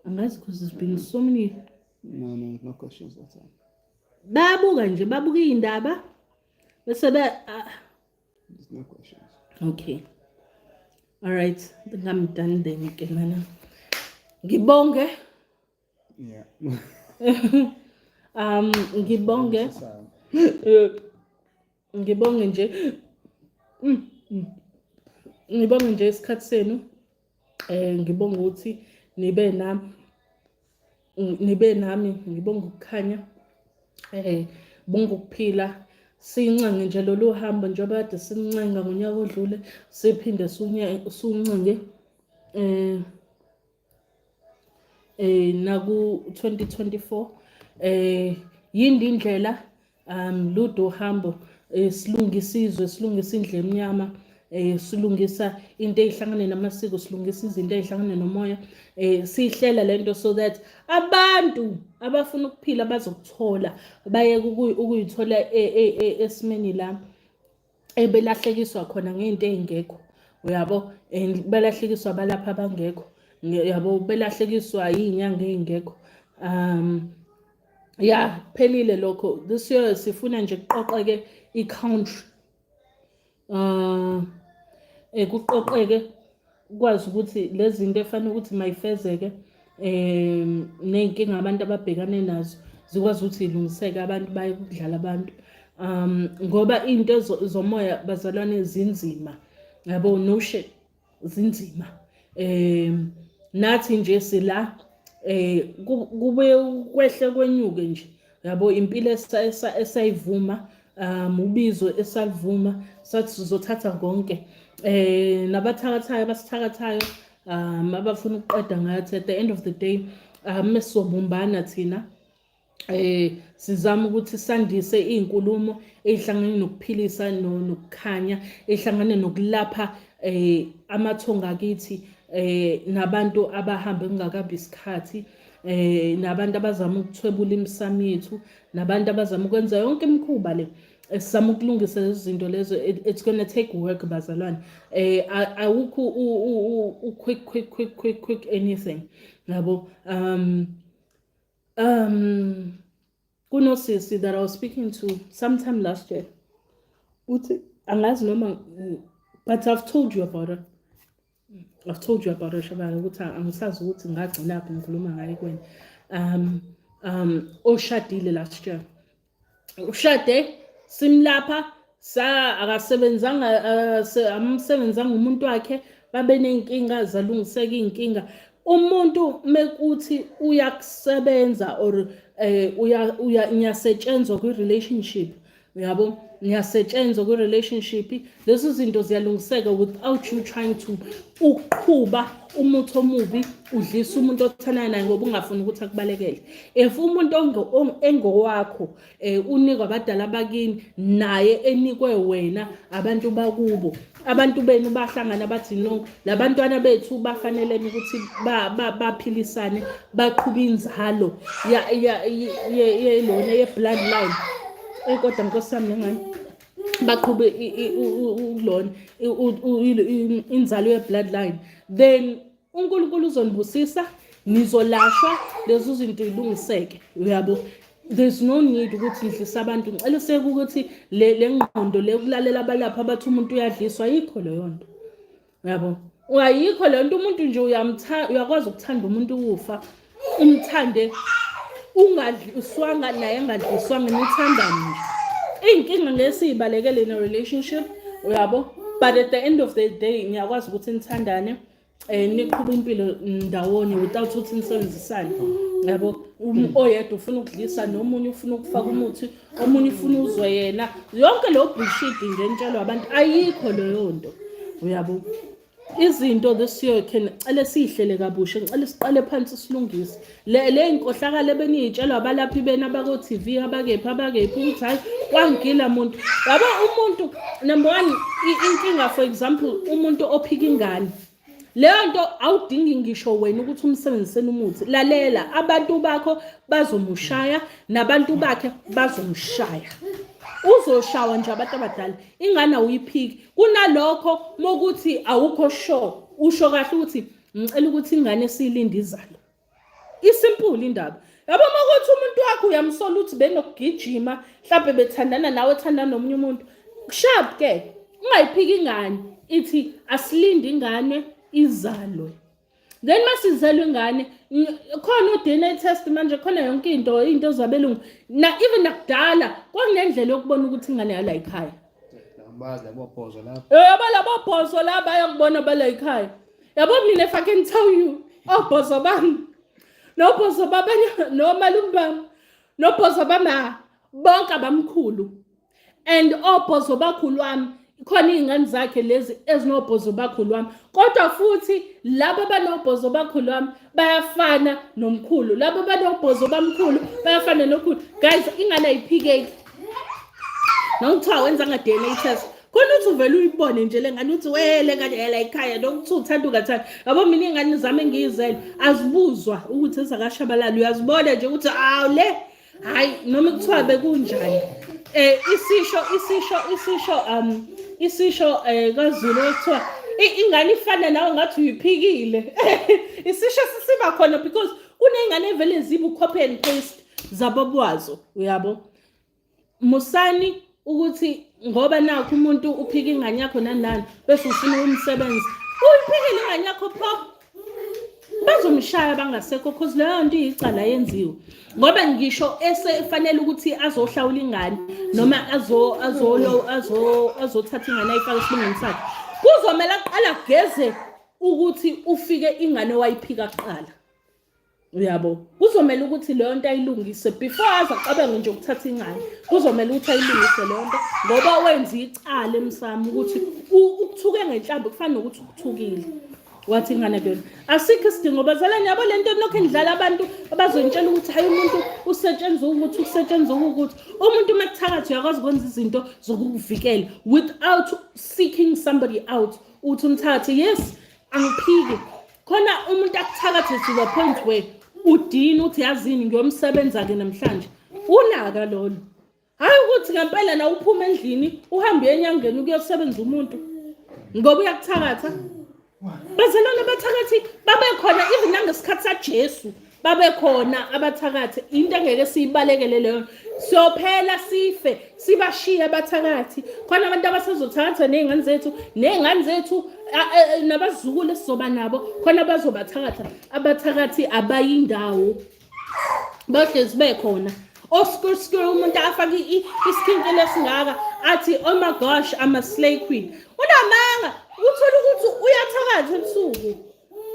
angazi because there's been so many no questions that time. babuka nje babuka indaba bese There's no questions. okay all right I think I'm done then ke lana ngibonge Yeah. ngibonge ngibonge nje ngibonge nje isikhathi senu ngibonga ukuthi nibe nami ngibonga ukukhanya bonga ukuphila sincinge nje lolu hambo njengoba kade sincenga ngonyaka odlule siphinde suncinge naku 2024 yindi indlela ludo hambo silungisizwe silungisa indle emnyama silungisa into ezihlangane namasiko silungisa izinto ezihlangane nomoya sihlela lento so that abantu abafuna ukuphila bazokuthola baye ukuyithola esimeni la ebelahlekiswa khona ngeinto ezingekho uyabo belahlekiswa balapha abangekho yabo belahlekiswa izinyanga ezingekho yeah phelile lokho this year sifuna nje kuqoqeke i-country kuqoqeke ukwazi ukuthi lezi zinto efanele ukuthi mayifezeke ney'nkinga abantu ababhekane nazo zikwazi ukuthi ilungiseke abantu baye ukudlala abantu ngoba into zomoya bazalwane zinzima yabo no shit zinzima nathi nje sila kube kwehle kwenyuke nje yabo impilo esayivuma ubizo esalivuma sathi sizothatha konke nabathakathayo basithakathayo abafuna ukuqeda ngathi at the end of the day mesizobumbana thina sizama ukuthi sandise izinkulumo ezihlangene nokuphilisa nokukhanya ezihlangene nokulapha amathonga akithi nabantu abahamba kungakabi isikhathi nabantu abazama ukuthwebula imisamo yethu nabantu abazama ukwenza yonke imikhuba le sizama ukulungisa lezi zinto lezo it's going to take work bazalwane awukho quick anything yabo kunosisi that I was speaking to sometime last year uthi angazi noma but I've told you about her Shabana ukuthi angisazi ukuthi ngagcina phi ngikhuluma ngaye kweni oshadile last year ushade simlapha amsebenzanga umuntu wakhe babe nenkinga zalungiseka inkinga umuntu mekuthi uyakusebenza or uyasetshenzwa kwi-relationship yabo niyasetshenzwa kwi-relationship lezi zinto ziyalungiseka without you trying to uqhuba umuthi omubi udlisa umuntu othandana naye ngoba ungafuni ukuthi akubalekele if umuntu engowakho unikwa abadala bakini naye enikwe wena abantu bakubo abantu benu bahlangana bathi no labantwana bethu bafanelene ukuthi baphilisane baqhubha inzalo yelona ye-bloodline kodwa nkosami ngani baqhube ulona inzalo ye-bloodline then uNkulunkulu uzonibusisa nizolashwa lezo zinto ilungiseke uyabo there's no need ukuthi idlisa abantu ngicela sekuthi le ngqondo le ukulalela abalapha abathi umuntu uyadliswa yikho leyo nto yabo uyayikho leyo nto umuntu nje uyakwazi ukuthanda umuntu ukufa umthande ungadliswanga naye engadliswanga nithandane nje inkinga ngesibalekele in a relationship uyabo but at the end of the day ngiyakwazi ukuthi nithandane niqhubhe impilo ndawonye without ukuthi nisebenzisane yabo oyedwa ufuna ukudlisa nomunye ufuna ukufaka umuthi omunye ufuna uzwe yena yonke lo bullshit nje entshalo abantu ayikho leyo nto uyabo. Izinto this year ngicela sihlele kabusha, ngicela siqale phansi silungise le inkohlakala beniyitshelwa abalaphi bena abako TV abakephi ukuthi hayi kwangila umuntu yabo. Umuntu number 1 inkinga, for example, umuntu ophika ingane, leyo nto awudingi ngisho wena ukuthi umsebenziseni umuthi. Lalela, abantu bakho bazomushaya nabantu bakhe bazomshaya, uzoshawa nje abantu abadala, ingane awuyiphiki. Kunalokho mokuthi awukho sure, usho kahle ukuthi ngicela ukuthi ingane siyilinde izalo. Isimple indaba yabo. Mokuthi umuntu wakho uyamsola ukuthi benokugijima, mhlawumbe bethandana nawe, ethandana nomunye umuntu, sharp ke ungayiphiki ingane, ithi asilinde ingane izalwe. Then masizelwe ingane khona uDNA test manje, khona yonke into zabelungu even nakudala kwakunendlela yokubona ukuthi ingane yala ekhaya. Bazi labophozo lapho. Yabo labophozo la bayakubona bala ekhaya. Yabo mina if I can tell you, ophozo bami nophozo babanye no malume bami nophozo bama bonke abamkhulu and ophozo bakhulu wami, khona izingane zakhe lezi ezinophozo bakhulu wami, kodwa futhi labo banophozo bakhulu wami bayafana nomkhulu, labo banophozo bamkhulu bayafana nokhulu. Guys, ingane ayiphikeki nokuthiwa wenza nga-DNA test, khona uthi uvele uyibone nje le ngane uthi wele kade yala ekhaya, nokuthi uthanda ungathanda. Yabo mina ingane zami engiyizele azibuzwa ukuthi ezakashabalala, uyazibona nje ukuthi awu le hayi, noma kuthiwa bekunjani. Isisho kaZulu ekuthiwa ingane ifana nawe ngathi uyiphikile. Isisho sisiba khona because kuney'ngane evele zibe copy and paste zabobwazo, uyabo. Musani ukuthi ngoba nakho umuntu uphika ingane yakho nani bese ufuna umsebenzi, uyiphikile ingane yakho pho, bazomshaya bangasekho cause leyo nto iyicala yenziwe. Ngoba ngisho esefanele ukuthi azohlawula ingane noma azothatha ingane ayifake esibungeni sakhe, kuzomela aqala geze ukuthi ufike ingane wayiphika kuqala, uyabo. Kuzomela ukuthi leyo nto ayilungise before azaqabanga nje ukuthatha ingane, kuzomela ukuthi ayilungise leyo nto ngoba wenza icala emsamo ukuthi ukuthuke ngenhlambi kufana nokuthi ukuthukile. Wathi ingane kuyona asikho isidingo bazalwane yabo, lento lokho endlala abantu abazontshela ukuthi hayi umuntu usetshenzwa ukuthi umuntu makuthakathi uyakwazi ukwenza izinto zokuvikela without seeking somebody out. Uthi umthathi yes angiphiki, khona umuntu akuthakathe to the point where udini uthi yazini ngiyomsebenza ke namhlanje, unaka lolo. Hayi ukuthi ngempela na uphuma endlini uhambe enyangeni ukuyosebenza umuntu ngoba uyakuthakatha. Bazalwane abathakathi babekhona even nangesikhathi saJesu, babekhona abathakathi. Into engeke siyibalekele leyo, siyophela sife sibashiya abathakathi. Khona abantu abasezothakatha nezingane zethu nabazukulu esizoba nabo, khona bazobathakatha. Abathakathi abayindawo bahlezi bekhona. Oskur umuntu afake isikhinki lesingaka athi oh my gosh I'm a slay queen, unamanga uthola ukuthi uyathakatha ebusuku.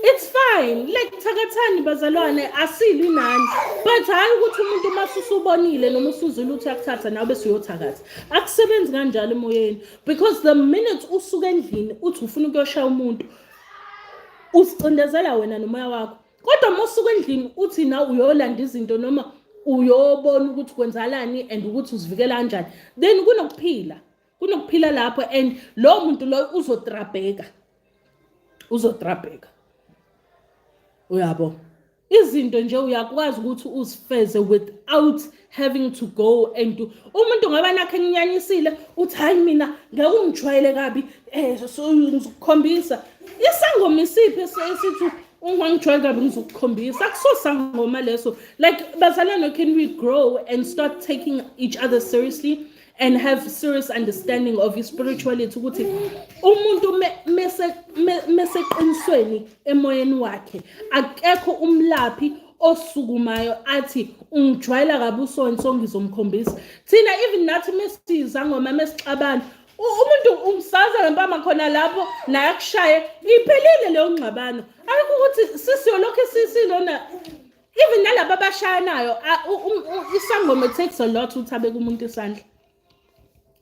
It's fine, like thakathani bazalwane, asilwi nani, but hayi ukuthi umuntu masusubonile noma usuzile uthi yakuthatha nawe bese uyothakatha. Akusebenzi kanjalo emoyeni, because the minute usuka endlini uthi ufuna ukuyoshaya umuntu usicindezela wena nomoya wakho, kodwa masuka endlini uthi na uyolanda izinto noma uyobona ukuthi kwenzakalani and ukuthi uzivikela kanjani, then kunokuphila lapho, and lo muntu lo uzotrabheka, uyabo. Izinto nje uyakwazi ukuthi uzifeze without having to go and do. Umuntu ngoba nakhe nginyanyisile uthi hayi mina ngeke ungijwayele kabi, so ngizokukhombisa isangoma isiphi esithi ungangijwayele kabi ngizokukhombisa. Akusosangoma leso. Like bazalwane, can we grow and start taking each other seriously and have serious understanding of his spirituality, ukuthi umuntu meseqinisweni emoyeni wakhe akekho umlaphi osukumayo athi ungijwayela kabi usonto ngizomkhombisa. Thina even nathi mesiza ngoma mesixabana umuntu umsaza ngempama khona lapho naye akushaye iphelile leyo ngxabano. Ayikho ukuthi sisiyolokho sisilona even nalabo abashayanayo isangoma takes a lot ukuthi abeke umuntu isandla.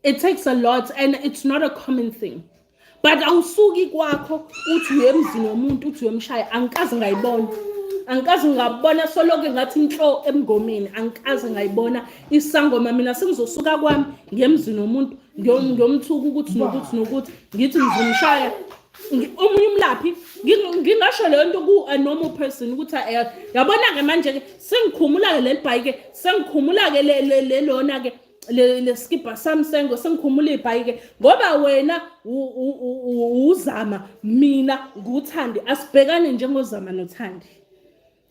It takes a lot and it's not a common thing. but awusuki kwakho uthi uye emzini womuntu uthi uyemshaya. Angikaze ngayibona, angikaze ngabona soloke ngathi inhlo emngomeni, angikaze ngayibona isangoma. Mina sengizosuka kwami ngemzini womuntu ngiyomthuka ukuthi nokuthi ngithi ngizomshaya. Omunye umlaphi ngingasho leyo nto ku-a normal person ukuthi yabona-ke manje-ke sengikhumula-ke leli bhayike, sengikhumula-ke lelona-ke leskipa sami sengikhumula ibhayike ngoba wena uzama, mina nguThandi. Asibhekane njengozama noThandi,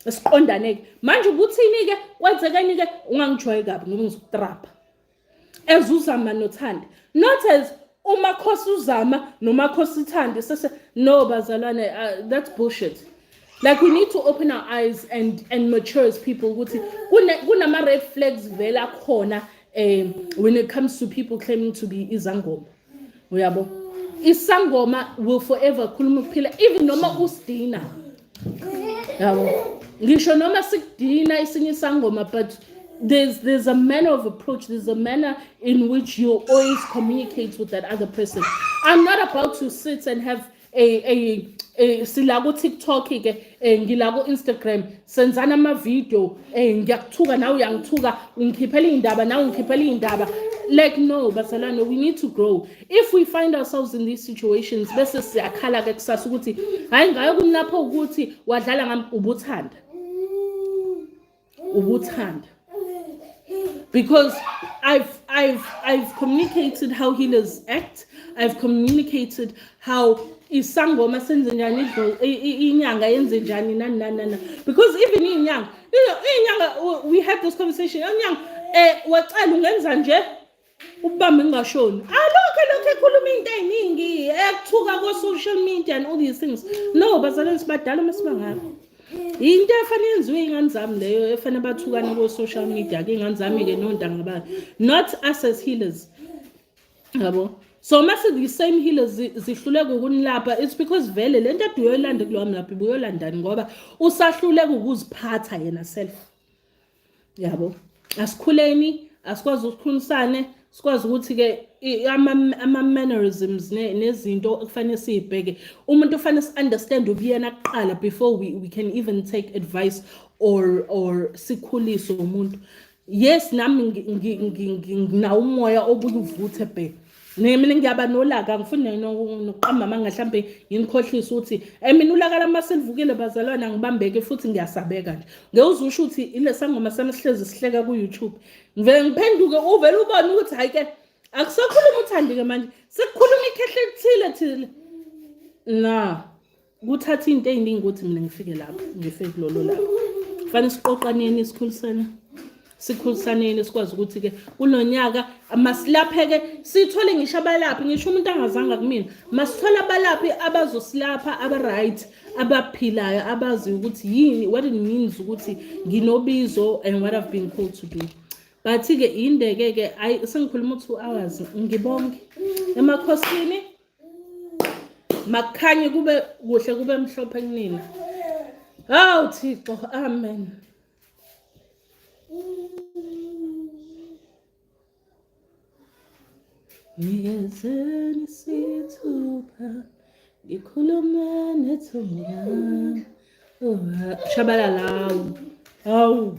siqondane-ke manje. Ukuthini-ke kwenzekani-ke ungangijoyi kabi ngoba ngizokutrapha as uzama noThandi, not as uMakhosi uzama noMakhosi Thandi. No bazalwane, that's bullshit. Like we need to open our eyes and mature as people ukuthi kunama red flags vela khona when it comes to people claiming to be izangoma. Uyabo, isangoma will forever khuluma ukuphila even noma usidina. Yabo, ngisho noma sikudina isinye isangoma, but there's a manner of approach, there's a manner in which you always communicate with that other person. I'm not about to sit and have a silago TikTok ngilago Instagram senzana ama video ngiyakuthuka nawe uyangithuka, ungikhiphela indaba nawe ungikhiphela indaba. Like no basalano, we need to grow. If we find ourselves in these situations bese siyakhala ke kusasa ukuthi hayi ngayo kunapho ukuthi wadlala ngami ubuthanda. Because I've communicated how healers act. I've communicated how isangoma senze njani inyanga yenze njani nani. Because even inyanga we had this conversation. Inyanga wacela ungenza nje ubambe ngashoni. Lokho ekhuluma into eziningi ekuthuka ko social media and all these things. No bazalwane sibadala masibangaka. Into efanele yenziwe ingane zami leyo efanele bathukana ko social media ke ingane zami ke nontanga ba, not us as healers. Yabo, so mase the same healers zihluleka ukunilapha, it's because vele lento ade uyolanda kulo mlaphi uyolandani ngoba usahluleka ukuziphatha yena self. Yabo, asikhuleni, asikwazi ukukhulumisane, sikwazi ukuthi ke ama mannerisms nezinto kufanele sibheke. Umuntu ufanele understand ubuyena kuqala before we can even take advice or sikhulise umuntu. Yes, nami ngina umoya obuye uvuthe bhe. Mina ngiyaba nolaka, ngifuna nokuqamba manga mhlambe yinikhohlisa ukuthi mina ulaka lamasivukile bazalwana ngibambeke futhi ngiyasabeka nje. Ngewuzusho ukuthi ile sangoma sami sihlezi sihleka ku YouTube. Ngivele ngiphenduke uvela ubone ukuthi hayi ke akusakhuluma uThandi ke manje sekukhuluma ikhehle ekuthile. Na kuthatha into eziningi ukuthi mina ngifike lapho, ngifike kulolo lapho. Kufanele siqoqaneni sikhulisaneni sikwazi ukuthi ke kulonyaka masilapheke sithole ngisho abalaphi, ngisho umuntu angazanga kumina masithola abalaphi abazosilapha aba-right, abaphilayo, abazi ukuthi yini, what it means ukuthi nginobizo and what I've been called to do. But ke indeke sengikhuluma 2 hours ngibonke emakhosini makhanye kube kuhle kube mhlophe kunina. Hawu Thixo, amen. Ngiyezeni sithupa ngikhuluma nethunga. Shabalala. Hawu.